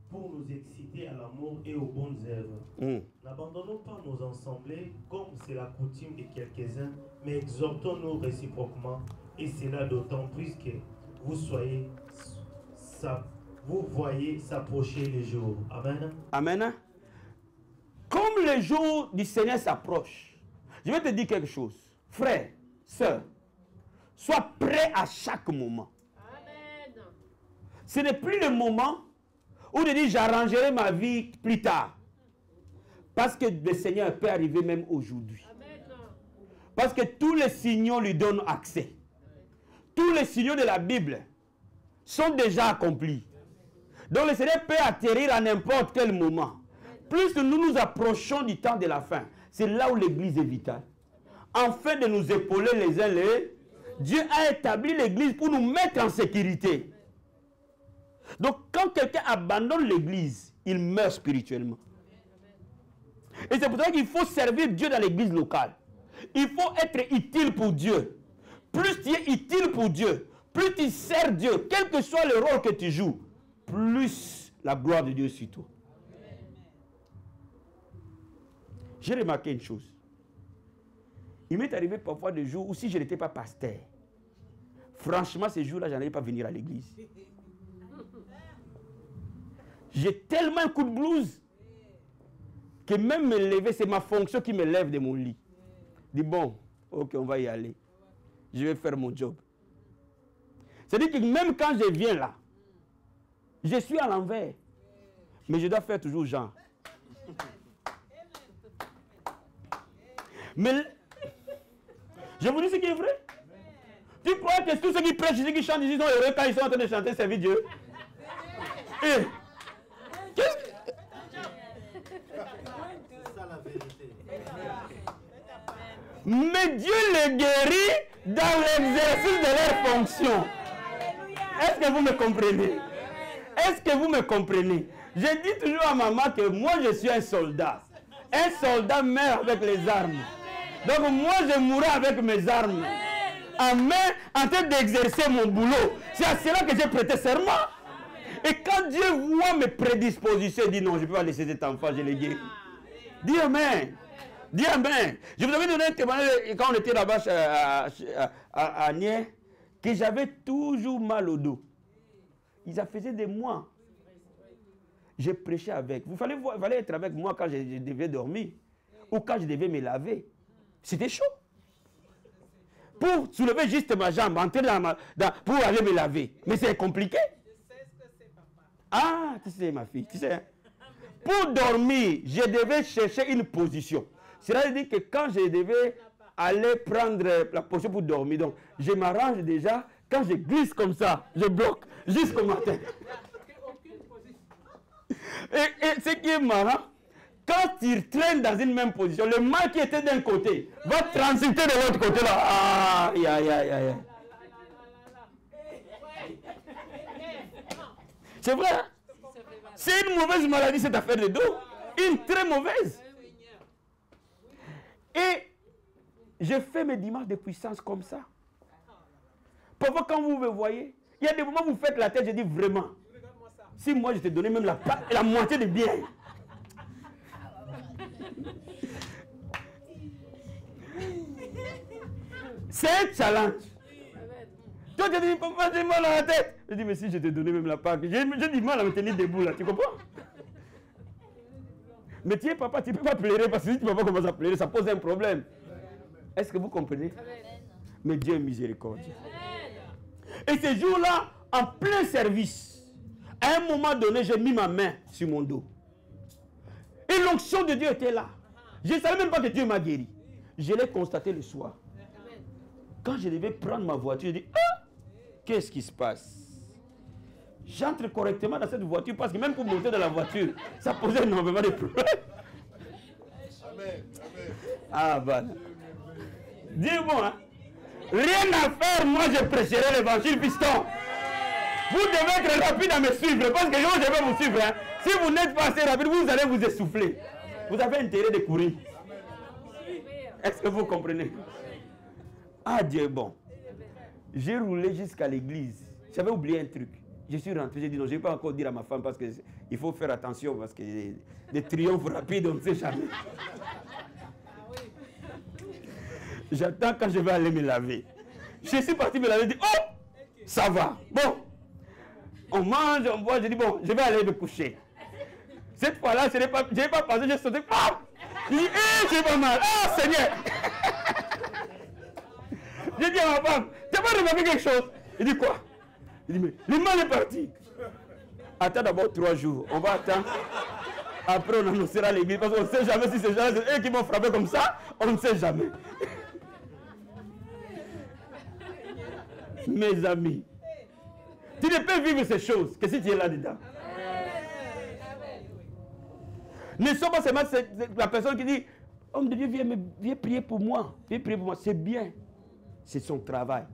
pour nous exciter à l'amour et aux bonnes œuvres. N'abandonnons pas nos assemblées comme c'est la coutume de quelques-uns, mais exhortons-nous réciproquement, et cela d'autant plus que vous voyez s'approcher les jours. Amen. Amen. Comme le jour du Seigneur s'approche, je vais te dire quelque chose. Frère, sœur, sois prêt à chaque moment. Amen. Ce n'est plus le moment où de dire j'arrangerai ma vie plus tard. Parce que le Seigneur peut arriver même aujourd'hui. Parce que tous les signaux lui donnent accès. tous les signaux de la Bible sont déjà accomplis. Donc le Seigneur peut atterrir à n'importe quel moment. Plus que nous nous approchons du temps de la fin, c'est là où l'église est vitale. Afin de nous épauler les uns les autres, Dieu a établi l'église pour nous mettre en sécurité. Donc quand quelqu'un abandonne l'église, il meurt spirituellement. Et c'est pour ça qu'il faut servir Dieu dans l'église locale. Il faut être utile pour Dieu. Plus tu es utile pour Dieu, plus tu sers Dieu, quel que soit le rôle que tu joues, plus la gloire de Dieu sur toi. J'ai remarqué une chose. Il m'est arrivé parfois des jours où si je n'étais pas pasteur, franchement, ces jours-là, je n'allais pas venir à l'église. J'ai tellement un coup de blues que même me lever, c'est ma fonction qui me lève de mon lit. Je dis bon, ok, on va y aller. Je vais faire mon job. C'est-à-dire que même quand je viens là, je suis à l'envers. Mais je dois faire toujours genre. Mais je vous dis ce qui est vrai. Tu crois que tous ceux qui prêchent, ceux qui chantent, ils sont heureux quand ils sont en train de chanter, servir Dieu? Et qu'est-ce que... Mais Dieu les guérit dans l'exercice de leur fonction. Est-ce que vous me comprenez? Est-ce que vous me comprenez? Je dis toujours à maman que moi je suis un soldat. Un soldat meurt avec les armes. Donc moi je mourrai avec mes armes. En train d'exercer mon boulot. C'est à cela que j'ai prêté serment. Et quand Dieu voit mes prédispositions, il dit non, je ne peux pas laisser cet enfant, je l'ai guéri. Dis Amen. Dis Amen. Je vous avais donné un témoignage quand on était là-bas à Nier, que j'avais toujours mal au dos. Ils en faisaient des mois. J'ai prêché avec. Il fallait être avec moi quand je devais dormir ou quand je devais me laver. C'était chaud. Pour soulever juste ma jambe, entrer pour aller me laver. Mais c'est compliqué. Ah, tu sais ma fille, tu sais. Hein? Pour dormir, je devais chercher une position. C'est-à-dire que quand je devais aller prendre la position pour dormir, donc je m'arrange déjà. Quand je glisse comme ça, je bloque jusqu'au matin. Et ce qui est marrant, quand tu traînes dans une même position, le mal qui était d'un côté va transiter de l'autre côté là. Ah, aïe, aïe, aïe, aïe. C'est vrai. Hein? C'est une mauvaise maladie cette affaire de dos. Une très mauvaise. Et je fais mes dimanches de puissance comme ça. Parfois quand vous me voyez, il y a des moments où vous faites la tête, je dis vraiment. Si moi je te donnais même la moitié de bien. C'est un challenge. Toi tu dis, papa j'ai mal à la tête. Je dis, mais si je te donnais même la part, j'ai du mal à me tenir debout là, tu comprends? Mais tu es papa, tu ne peux pas pleurer parce que si tu ne peux pas commencer à pleurer, ça pose un problème. Est-ce que vous comprenez? Mais Dieu est miséricordieux. Et ces jours-là, en plein service, à un moment donné, j'ai mis ma main sur mon dos. Et l'onction de Dieu était là. Je ne savais même pas que Dieu m'a guéri. Je l'ai constaté le soir. Quand je devais prendre ma voiture, je dis, ah, qu'est-ce qui se passe? J'entre correctement dans cette voiture parce que même pour monter dans la voiture, ça posait énormément de problèmes. Amen. Ah, voilà. Dis-moi, hein? Rien à faire, moi je prêcherai l'évangile, piston. Vous devez être rapide à me suivre, parce que je vais vous suivre. Hein. Si vous n'êtes pas assez rapide, vous allez vous essouffler. Vous avez intérêt de courir. Est-ce que vous comprenez? Ah, Dieu est bon. J'ai roulé jusqu'à l'église. J'avais oublié un truc. Je suis rentré, j'ai dit non, je ne vais pas encore dire à ma femme parce qu'il faut faire attention, parce que des triomphes rapides, on ne sait jamais. J'attends quand je vais aller me laver. Je suis parti me laver, je dis, oh, ça va. Bon, on mange, on boit, je dis, bon, je vais aller me coucher. Cette fois-là, je n'ai pas pensé, j'ai sauté, ah, je dis, j'ai pas mal, ah, Seigneur. J'ai dit à ma femme, tu n'as pas remarqué quelque chose? Il dit, quoi? Il dit, mais le mal est parti. Attends d'abord 3 jours, on va attendre. Après, on annoncera l'église, parce qu'on ne sait jamais si ces gens, c'est eux qui vont frapper comme ça, on ne sait jamais. Mes amis, tu ne peux vivre ces choses que si tu es là-dedans. Ne sois pas seulement la personne qui dit, homme de Dieu, viens prier pour moi. Viens prier pour moi. C'est bien. C'est son travail.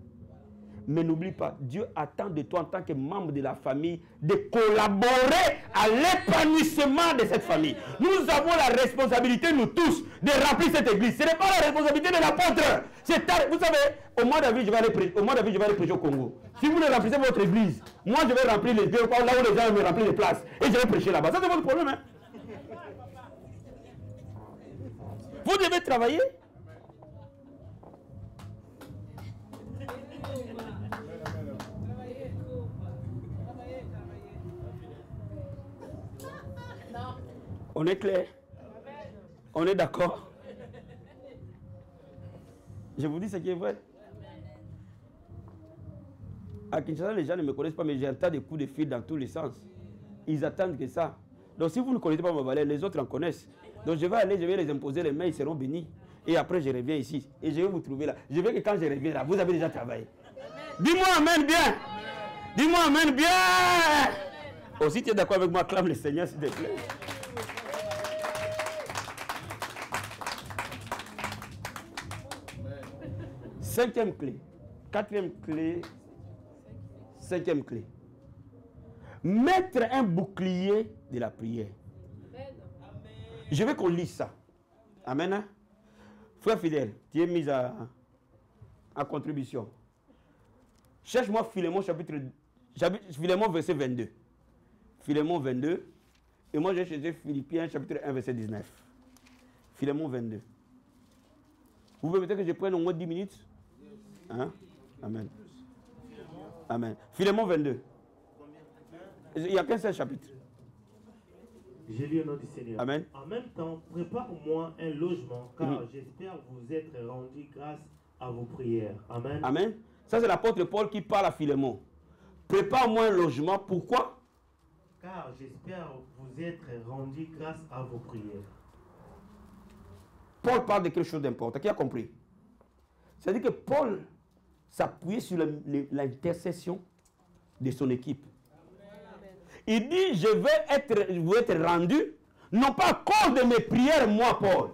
Mais n'oublie pas, Dieu attend de toi en tant que membre de la famille de collaborer à l'épanouissement de cette famille. Nous avons la responsabilité, nous tous, de remplir cette église. Ce n'est pas la responsabilité de l'apôtre. Vous savez, au mois d'avril, je vais aller prêcher au Congo. Si vous ne remplissez votre église, moi je vais remplir les deux, là où les gens me remplissent les places. Et je vais prêcher là-bas. Ça c'est votre problème. Hein? Vous devez travailler. On est clair? On est d'accord? Je vous dis ce qui est vrai. À Kinshasa, les gens ne me connaissent pas, mais j'entends des coups de fil dans tous les sens. Ils attendent que ça. Donc si vous ne connaissez pas ma valeur, les autres en connaissent. Donc je vais aller, je vais les imposer les mains, ils seront bénis. Et après je reviens ici. Et je vais vous trouver là. Je veux que quand je reviens là, vous avez déjà travaillé. Dis-moi amen bien. Dis-moi amen bien. Aussi tu es d'accord avec moi, clame le Seigneur s'il te plaît. Cinquième clé. Quatrième clé. Cinquième clé. Mettre un bouclier de la prière. Je veux qu'on lise ça. Amen. Hein? Frère fidèle, tu es mis à contribution. Cherche-moi Philémon Philémon verset 22. Philémon 22. Et moi j'ai cherché Philippiens chapitre 1 verset 19. Philémon 22. Vous permettez que je prenne au moins 10 minutes? Hein? Amen. Amen. Philémon 22. Il n'y a qu'un seul chapitre. J'ai lu au nom du Seigneur. Amen. En même temps, prépare-moi un logement, car j'espère vous être rendu grâce à vos prières. Amen. Amen. Ça, c'est l'apôtre Paul qui parle à Philémon. Prépare-moi un logement. Pourquoi? Car j'espère vous être rendu grâce à vos prières. Paul parle de quelque chose d'important. Qui a compris? C'est-à-dire que Paul s'appuyait sur l'intercession de son équipe. Il dit, je vais vous être rendu, non pas à cause de mes prières, moi, Paul,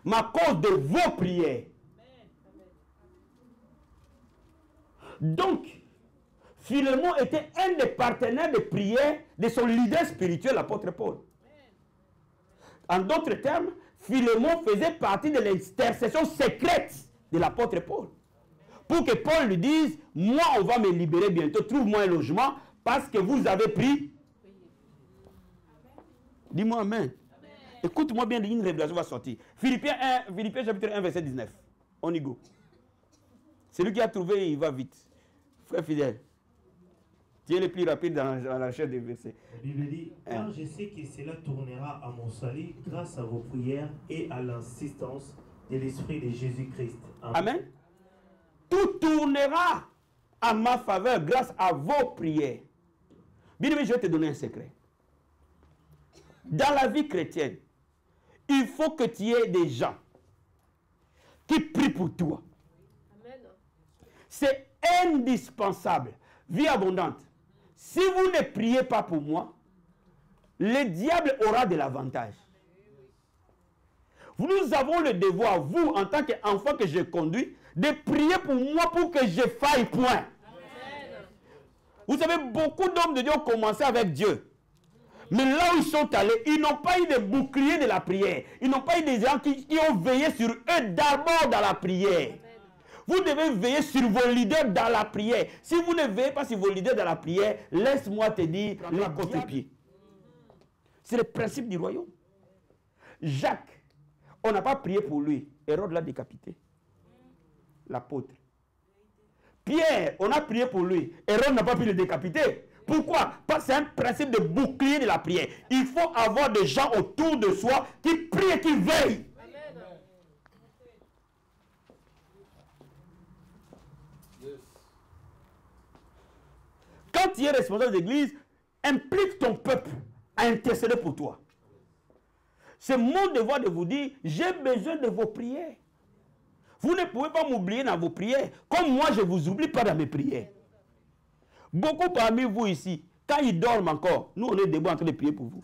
mais à cause de vos prières. Donc, Philémon était un des partenaires de prière de son leader spirituel, l'apôtre Paul. En d'autres termes, Philémon faisait partie de l'intercession secrète de l'apôtre Paul. Pour que Paul lui dise, moi, on va me libérer bientôt, trouve-moi un logement, parce que vous avez pris. Dis-moi amen. Écoute-moi bien, une révélation va sortir. Philippiens chapitre 1, verset 19. On y go. Celui qui a trouvé, il va vite. Frère fidèle, tu es le plus rapide dans la recherche des versets. La Bible dit, car je sais que cela tournera à mon salut grâce à vos prières et à l'insistance de l'Esprit de Jésus-Christ. Amen. Amen. Tout tournera à ma faveur grâce à vos prières. Bien aimé, je vais te donner un secret. Dans la vie chrétienne, il faut que tu aies des gens qui prient pour toi. C'est indispensable. Vie abondante. Si vous ne priez pas pour moi, le diable aura de l'avantage. Nous avons le devoir, vous, en tant qu'enfant que je conduis, de prier pour moi pour que je faille point. Amen. Vous savez, beaucoup d'hommes de Dieu ont commencé avec Dieu. Mais là où ils sont allés, ils n'ont pas eu de bouclier de la prière. Ils n'ont pas eu des gens qui ont veillé sur eux d'abord dans la prière. Amen. Vous devez veiller sur vos leaders dans la prière. Si vous ne veillez pas sur vos leaders dans la prière, laisse-moi te dire, les contre-pieds. C'est le principe du royaume. Jacques, on n'a pas prié pour lui. Hérode l'a décapité. L'apôtre. Pierre, on a prié pour lui. Hérode n'a pas pu le décapiter. Pourquoi? Parce que c'est un principe de bouclier de la prière. Il faut avoir des gens autour de soi qui prient et qui veillent. Amen. Quand tu es responsable d'église, implique ton peuple à intercéder pour toi. C'est mon devoir de vous dire, j'ai besoin de vos prières. Vous ne pouvez pas m'oublier dans vos prières, comme moi je ne vous oublie pas dans mes prières. Beaucoup parmi vous ici, quand ils dorment encore, nous on est debout en train de prier pour vous.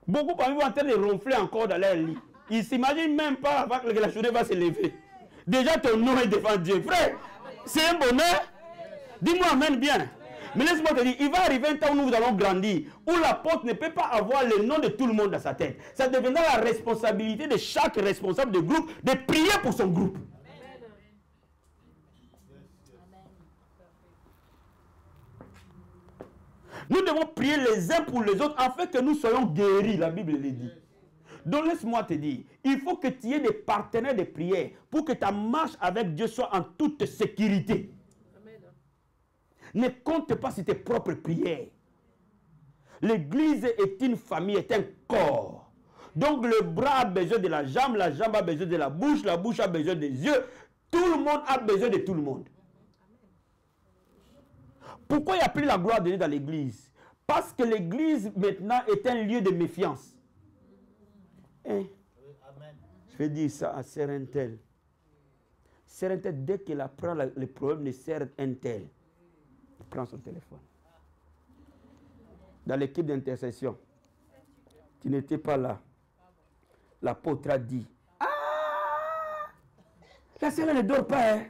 Beaucoup parmi vous en train de ronfler encore dans leur lit. Ils ne s'imaginent même pas avant que la journée va se lever. Déjà ton nom est devant Dieu. Frère, c'est un bonheur. Dis-moi amen bien. Mais laisse-moi te dire, il va arriver un temps où nous allons grandir, où l'apôtre ne peut pas avoir le nom de tout le monde dans sa tête. Ça deviendra la responsabilité de chaque responsable de groupe de prier pour son groupe. Nous devons prier les uns pour les autres afin que nous soyons guéris, la Bible le dit. Donc laisse-moi te dire, il faut que tu aies des partenaires de prière pour que ta marche avec Dieu soit en toute sécurité. Ne compte pas sur tes propres prières. L'église est une famille, est un corps. Donc le bras a besoin de la jambe a besoin de la bouche a besoin des yeux. Tout le monde a besoin de tout le monde. Pourquoi il n'y a plus la gloire de Dieu dans l'église? Parce que l'église maintenant est un lieu de méfiance. Hein? Je vais dire ça à Sœur Intel. Sœur Intel, dès qu'elle apprend le problème de Sœur Intel, prends son téléphone. Dans l'équipe d'intercession, tu n'étais pas là. L'apôtre a dit, ah, la sœur ne dort pas. Hein?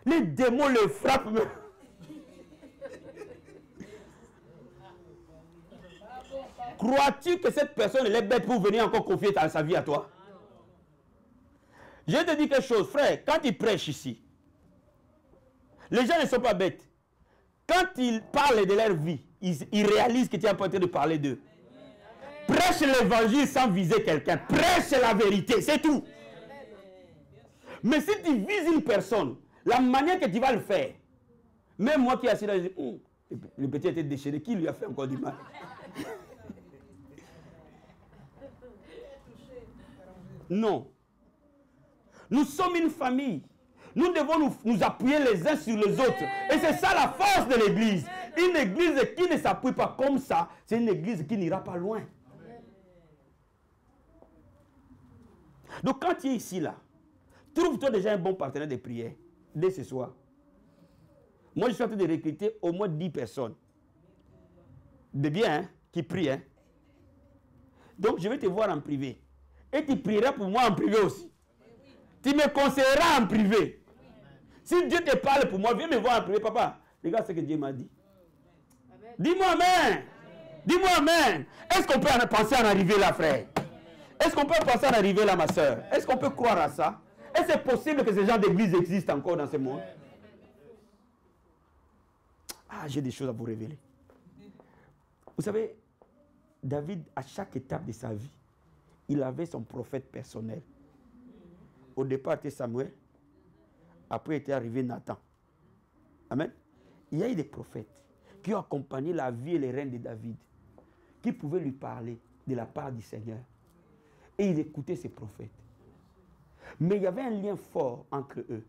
Les démons le frappent. Crois-tu que cette personne est bête pour venir encore confier sa vie à toi? Je te dis quelque chose, frère. Quand ils prêchent ici, les gens ne sont pas bêtes. Quand ils parlent de leur vie, ils réalisent que tu es en train de parler d'eux. Prêche l'évangile sans viser quelqu'un. Prêche la vérité, c'est tout. Mais si tu vises une personne, la manière que tu vas le faire, même moi qui suis assis là, je dis, le petit était déchiré, qui lui a fait encore du mal? Non. Nous sommes une famille. Nous devons nous appuyer les uns sur les autres. Et c'est ça la force de l'église. Une église qui ne s'appuie pas comme ça, c'est une église qui n'ira pas loin. Donc quand tu es ici, là, trouve-toi déjà un bon partenaire de prière dès ce soir. Moi, je suis en train de recruter au moins 10 personnes. De bien, hein, qui prient. Hein. Donc je vais te voir en privé. Et tu prieras pour moi en privé aussi. Tu me conseilleras en privé. Si Dieu te parle pour moi, viens me voir en privé, papa. Regarde ce que Dieu m'a dit. Dis-moi amen. Dis-moi amen. Est-ce qu'on peut penser à en arriver là, frère? Est-ce qu'on peut penser à en arriver là, ma soeur? Est-ce qu'on peut croire à ça? Est-ce que c'est possible que ces gens d'église existent encore dans ce monde? Ah, j'ai des choses à vous révéler. Vous savez, David, à chaque étape de sa vie, il avait son prophète personnel. Au départ, c'était Samuel. Après, était arrivé Nathan. Amen. Il y a eu des prophètes qui ont accompagné la vie et les règnes de David, qui pouvaient lui parler de la part du Seigneur. Et il écoutait ces prophètes. Mais il y avait un lien fort entre eux.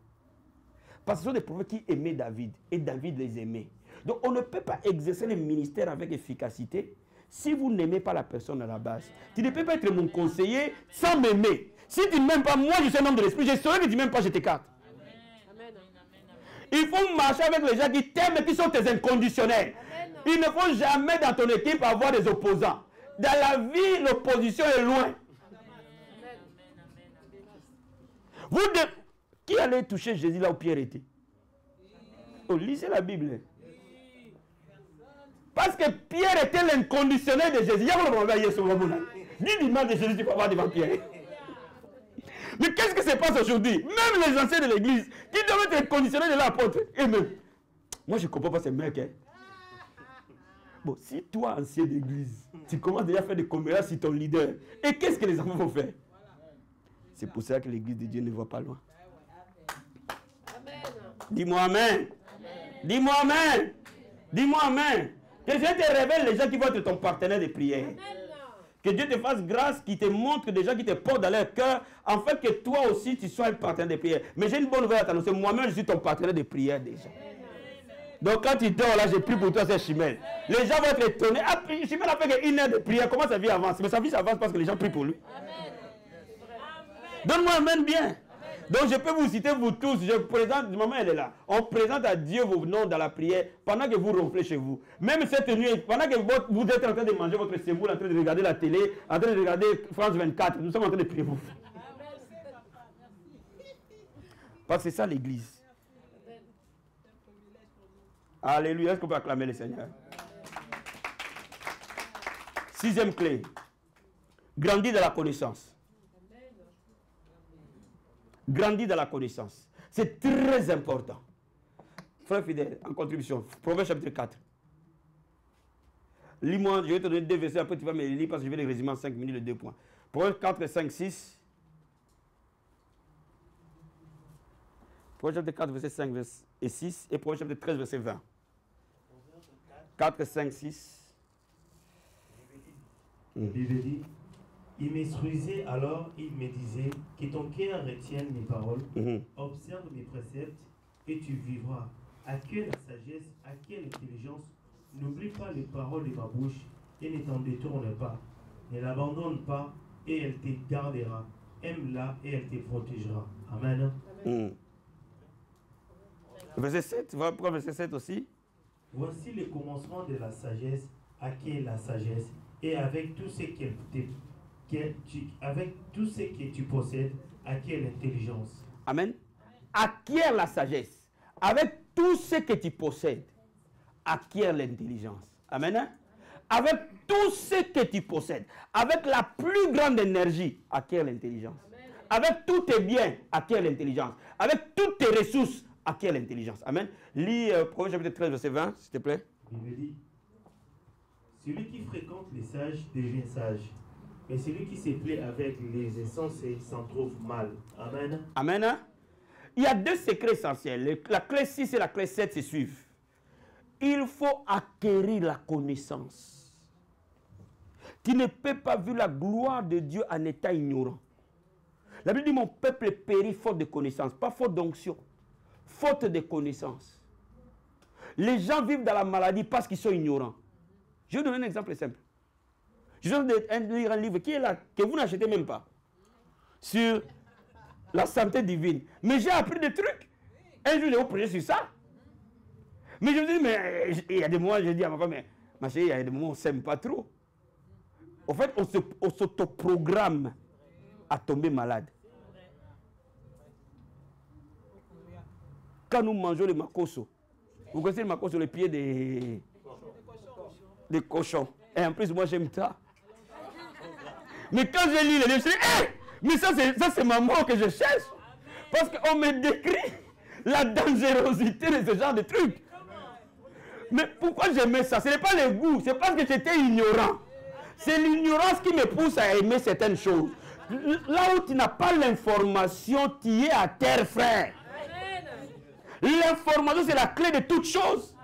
Parce que ce sont des prophètes qui aimaient David. Et David les aimait. Donc on ne peut pas exercer le ministère avec efficacité si vous n'aimez pas la personne à la base. Tu ne peux pas être mon conseiller sans m'aimer. Si tu ne m'aimes pas, moi je suis un homme de l'esprit, je saurais que tu ne m'aimes pas, je t'écarte. Il faut marcher avec les gens qui t'aiment et qui sont tes inconditionnels. Il ne faut jamais dans ton équipe avoir des opposants. Dans la vie, l'opposition est loin. Vous qui allait toucher Jésus là où Pierre était? Oh, lisez la Bible. Parce que Pierre était l'inconditionnel de Jésus. Dis l'image de Jésus, tu peux avoir devant Pierre. Mais qu'est-ce qui se passe aujourd'hui? Même les anciens de l'église, qui doivent être conditionnés de l'apôtre. Et même, moi je ne comprends pas ces mecs. Hein. Bon, si toi, ancien d'église, tu commences déjà à faire des commérages sur ton leader, et qu'est-ce que les enfants vont faire? C'est pour ça que l'église de Dieu ne va pas loin. Dis-moi amen. Dis-moi amen. Dis-moi amen. Que Dieu te révèle les gens qui vont être ton partenaire de prière. Que Dieu te fasse grâce, qui te montre des gens qui te portent dans leur cœur, en fait que toi aussi tu sois un partenaire de prière. Mais j'ai une bonne nouvelle à t'annoncer. Moi-même, je suis ton partenaire de prière déjà. Donc quand tu dors là, j'ai pris pour toi ces Chimel. Les gens vont être étonnés. Ah, Chimel a fait une heure de prière. Comment sa vie avance? Mais sa vie avance parce que les gens prient pour lui. Donne-moi un amen bien. Donc je peux vous citer vous tous. Je présente, maman elle est là. On présente à Dieu vos noms dans la prière pendant que vous ronflez chez vous. Même cette nuit, pendant que vous êtes en train de manger votre semoule, en train de regarder la télé, en train de regarder France 24, nous sommes en train de prier vous. Parce que c'est ça l'église. Alléluia. Est-ce qu'on peut acclamer le Seigneur? Sixième clé. Grandir dans la connaissance. Grandir dans la connaissance. C'est très important. Frère fidèle, en contribution, Proverbe chapitre 4. Lis-moi, je vais te donner 2 versets, après tu vas me les lire parce que je vais les résumer en 5 minutes, les 2 points. Proverbe 4, 5, 6. Proverbe chapitre 4, verset 5 et 6. Et Proverbe chapitre 13, verset 20. 4, 5, 6. Bible dit, il m'instruisait alors, il me disait, que ton cœur retienne mes paroles, observe mes préceptes, et tu vivras. À quelle sagesse, à quelle intelligence, n'oublie pas les paroles de ma bouche, et ne t'en détourne pas. Ne l'abandonne pas, et elle te gardera. Aime-la, et elle te protégera. Amen. Verset 7, voilà pourquoi verset 7 aussi. Voici le commencement de la sagesse, acquiert la sagesse, et avec tout ce que tu possèdes, acquiert l'intelligence. Amen. Acquiert la sagesse. Avec tout ce que tu possèdes, acquiert l'intelligence. Amen. Avec tout ce que tu possèdes, avec la plus grande énergie, acquiert l'intelligence. Avec tous tes biens, acquiert l'intelligence. Avec toutes tes ressources, acquiert l'intelligence. Amen. Lis Proverbe chapitre 13, verset 20, s'il te plaît. Il me dit, celui qui fréquente les sages devient sage, mais celui qui se plaît avec les insensés s'en trouve mal. Amen. Amen. Il y a 2 secrets essentiels. La clé 6 et la clé 7 se suivent. Il faut acquérir la connaissance. Tu ne peux pas vivre la gloire de Dieu en état ignorant. La Bible dit, mon peuple périt faute de connaissance, pas faute d'onction, faute de connaissance. Les gens vivent dans la maladie parce qu'ils sont ignorants. Je vais vous donner un exemple simple. Je viens de lire un livre qui est là, que vous n'achetez même pas, sur la santé divine. Mais j'ai appris des trucs. Un jour, je vais vous prêcher sur ça. Mais je me dis, mais il y a des moments, je dis à ma femme, mais ma chérie, il y a des moments où on ne s'aime pas trop. En fait, on s'autoprogramme à tomber malade. Quand nous mangeons le makoso, vous connaissez le makoso, le pied des cochons. Et en plus, moi, j'aime ça. Mais quand je lis les livres, je dis, hey, mais ça, c'est ma mort que je cherche. Parce qu'on me décrit la dangerosité de ce genre de trucs. Mais pourquoi j'aimais ça? Ce n'est pas le goût, c'est parce que j'étais ignorant. C'est l'ignorance qui me pousse à aimer certaines choses. Là où tu n'as pas l'information, tu es à terre, frère. L'information, c'est la clé de toute chose.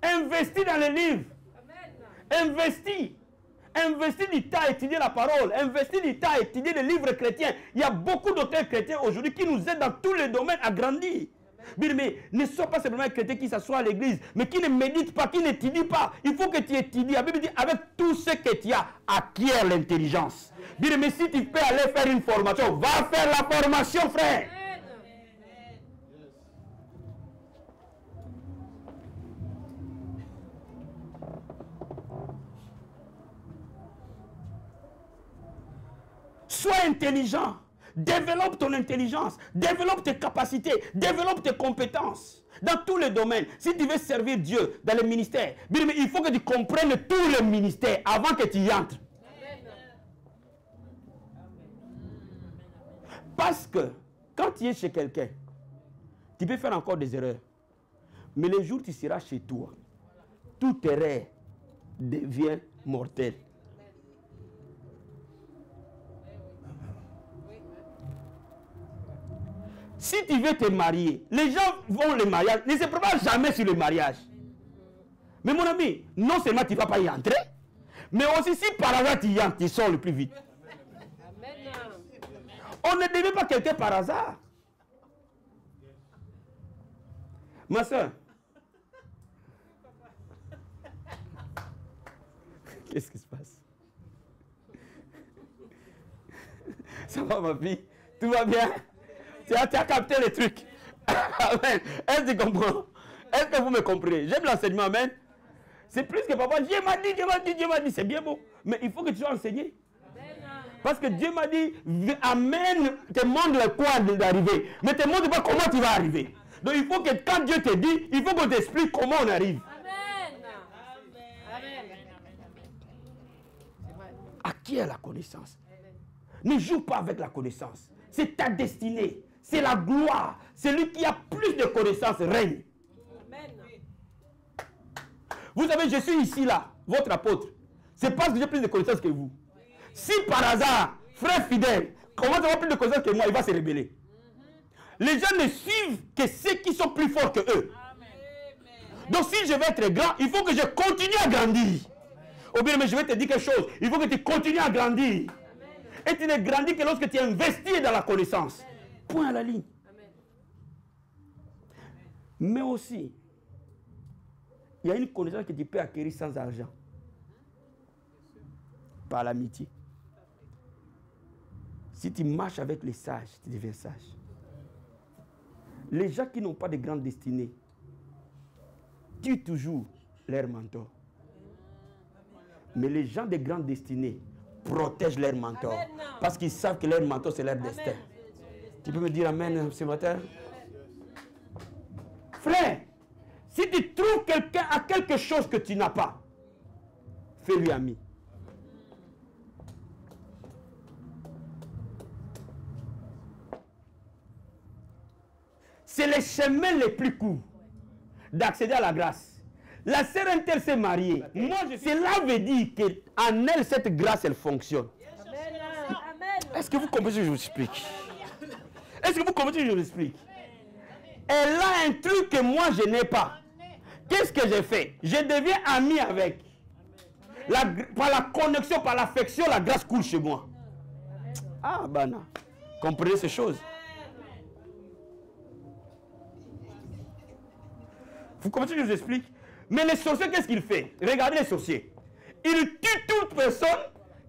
Investis dans les livres. Investis. Investis du temps à étudier la parole. Investis du temps à étudier les livres chrétiens. Il y a beaucoup d'auteurs chrétiens aujourd'hui qui nous aident dans tous les domaines à grandir. Mais ne sois pas simplement un chrétien qui s'assoit à l'église, mais qui ne médite pas, qui n'étudie pas. Il faut que tu étudies. La Bible dit, avec tout ce que tu as, acquiert l'intelligence. Mais si tu peux aller faire une formation, va faire la formation, frère. Sois intelligent. Développe ton intelligence. Développe tes capacités. Développe tes compétences. Dans tous les domaines. Si tu veux servir Dieu dans le ministère, il faut que tu comprennes tous les ministères avant que tu y entres. Parce que quand tu es chez quelqu'un, tu peux faire encore des erreurs. Mais le jour où tu seras chez toi, toute erreur devient mortelle. Si tu veux te marier, les gens vont le mariage, ne se préparent jamais sur le mariage. Mais mon ami, non seulement tu ne vas pas y entrer, mais aussi si par hasard tu y entres, tu sors le plus vite. On ne devait pas quelqu'un par hasard. Ma soeur, qu'est-ce qui se passe? Ça va ma fille? Tout va bien? Tu as capté les trucs? Amen. Est-ce que tu comprends? Est-ce que vous me comprenez? J'aime l'enseignement, amen. C'est plus que papa, Dieu m'a dit, Dieu m'a dit, Dieu m'a dit. C'est bien beau. Mais il faut que tu sois enseigné. Parce que Dieu m'a dit, amène, te montre quoi d'arriver. Mais te montre pas comment tu vas arriver. Donc il faut que quand Dieu te dit, il faut qu'on t'explique comment on arrive. Amen. Amen. À qui est la connaissance? Ne joue pas avec la connaissance. C'est ta destinée. C'est la gloire. Celui qui a plus de connaissances règne. Amen. Vous savez, je suis ici là, votre apôtre. C'est parce que j'ai plus de connaissances que vous. Si par hasard, frère fidèle, commence à avoir plus de connaissances que moi, il va se rebeller. Les gens ne suivent que ceux qui sont plus forts que eux. Donc si je veux être grand, il faut que je continue à grandir. Ou bien, mais je vais te dire quelque chose. Il faut que tu continues à grandir. Et tu ne grandis que lorsque tu investis dans la connaissance. Point à la ligne. Mais aussi, il y a une connaissance que tu peux acquérir sans argent. Par l'amitié. Si tu marches avec les sages, tu deviens sage. Les gens qui n'ont pas de grande destinée tuent toujours leur mentor. Mais les gens de grande destinée protègent leur mentor. Parce qu'ils savent que leur mentor, c'est leur destin. Tu peux me dire amen ce matin? Frère, si tu trouves quelqu'un à quelque chose que tu n'as pas, fais-lui ami. C'est les chemins les plus courts d'accéder à la grâce. La sœur Intel s'est mariée. Moi, cela veut dire qu'en elle, cette grâce, elle fonctionne. Est-ce que vous comprenez ce que je vous explique? Est-ce que vous comprenez ce que je vous explique? Elle a un truc que moi, je n'ai pas. Qu'est-ce que j'ai fait? Je deviens ami avec. Par la connexion, par l'affection, la grâce coule chez moi. Ah, Bana. Comprenez ces choses? Vous comprenez ce que je vous explique? Mais les sorciers, qu'est-ce qu'ils font? Regardez les sorciers. Ils tuent toute personne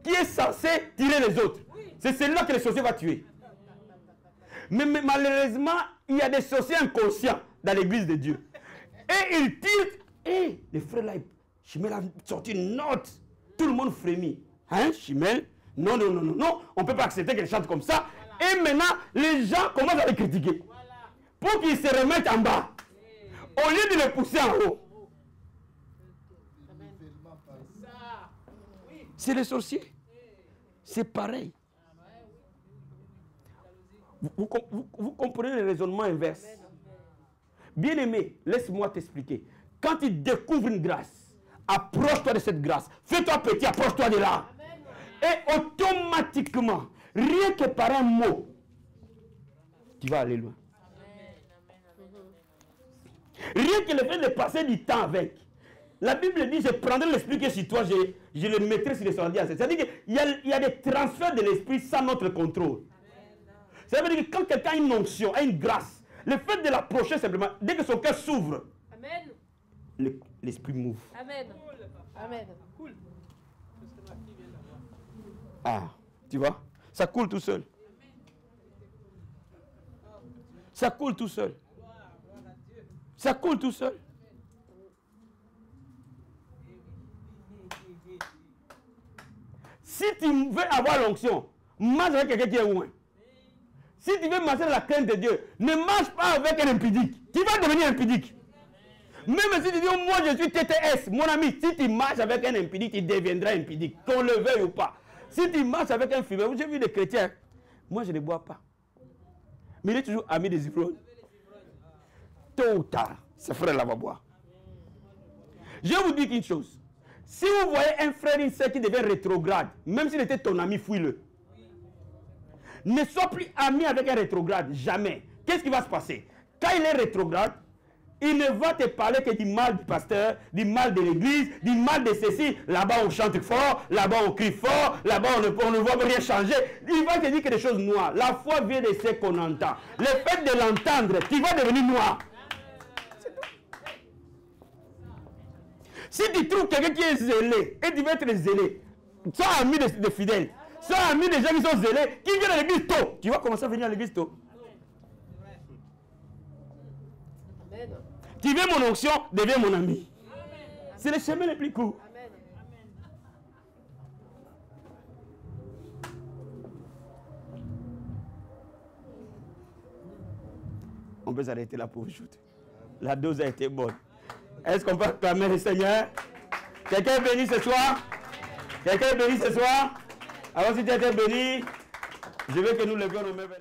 qui est censée tirer les autres. C'est celui-là que les sorciers vont tuer. Mais malheureusement, il y a des sorciers inconscients dans l'église de Dieu. Et ils tirent. Et les frères là, Chimel a sorti une note. Tout le monde frémit. Hein, Chimel? Non, non, non, non, non. On ne peut pas accepter qu'elle chante comme ça. Et maintenant, les gens commencent à les critiquer. Pour qu'ils se remettent en bas. Au lieu de les pousser en haut. C'est les sorciers. C'est pareil. Vous comprenez le raisonnement inverse. Bien-aimé, laisse-moi t'expliquer. Quand tu découvres une grâce, approche-toi de cette grâce. Fais-toi petit, approche-toi de là. Et automatiquement, rien que par un mot, tu vas aller loin. Rien que le fait de passer du temps avec. La Bible dit, je prendrai l'esprit qui est sur toi, je le mettrai sur les soldats. C'est-à-dire qu'il y a des transferts de l'esprit sans notre contrôle. Ça veut dire que quand quelqu'un a une onction, a une grâce, le fait de l'approcher simplement, dès que son cœur s'ouvre, l'esprit move. Amen. Amen. Ah, tu vois, ça coule tout seul. Ça coule tout seul. Ça coule tout seul. Si tu veux avoir l'onction, marche avec quelqu'un qui est loin. Si tu veux marcher dans la crainte de Dieu, ne marche pas avec un impudique. Tu vas devenir impudique. Même si tu dis, oh, moi je suis TTS, mon ami, si tu marches avec un impudique, tu deviendras impudique, qu'on le veuille ou pas. Si tu marches avec un fumeur, j'ai vu des chrétiens, moi je ne bois pas. Mais il est toujours ami des ivrognes. Tôt ou tard, ce frère-là va boire. Je vais vous dire une chose. Si vous voyez un frère, une sœur qui devient rétrograde, même s'il était ton ami, fuis-le. Ne sois plus ami avec un rétrograde, jamais. Qu'est-ce qui va se passer? Quand il est rétrograde, il ne va te parler que du mal du pasteur, du mal de l'église, du mal de ceci. Là-bas on chante fort, là-bas on crie fort, là-bas on ne voit rien changer. Il va te dire que des choses noires. La foi vient de ce qu'on entend. Le fait de l'entendre, tu vas devenir noir. Si tu trouves quelqu'un qui est zélé, et tu vas être zélé, sois ami de fidèles. Sois ami des gens qui sont zélés, qui viennent à l'église tôt. Tu vas commencer à venir à l'église tôt. Amen. Tu veux mon onction, deviens mon ami. C'est le chemin le plus court. Amen. On peut s'arrêter là pour aujourd'hui. La dose a été bonne. Est-ce qu'on peut acclamer le Seigneur? Quelqu'un est béni ce soir? Quelqu'un est béni ce soir? Alors si tu as été béni, je veux que nous levions nos mains vers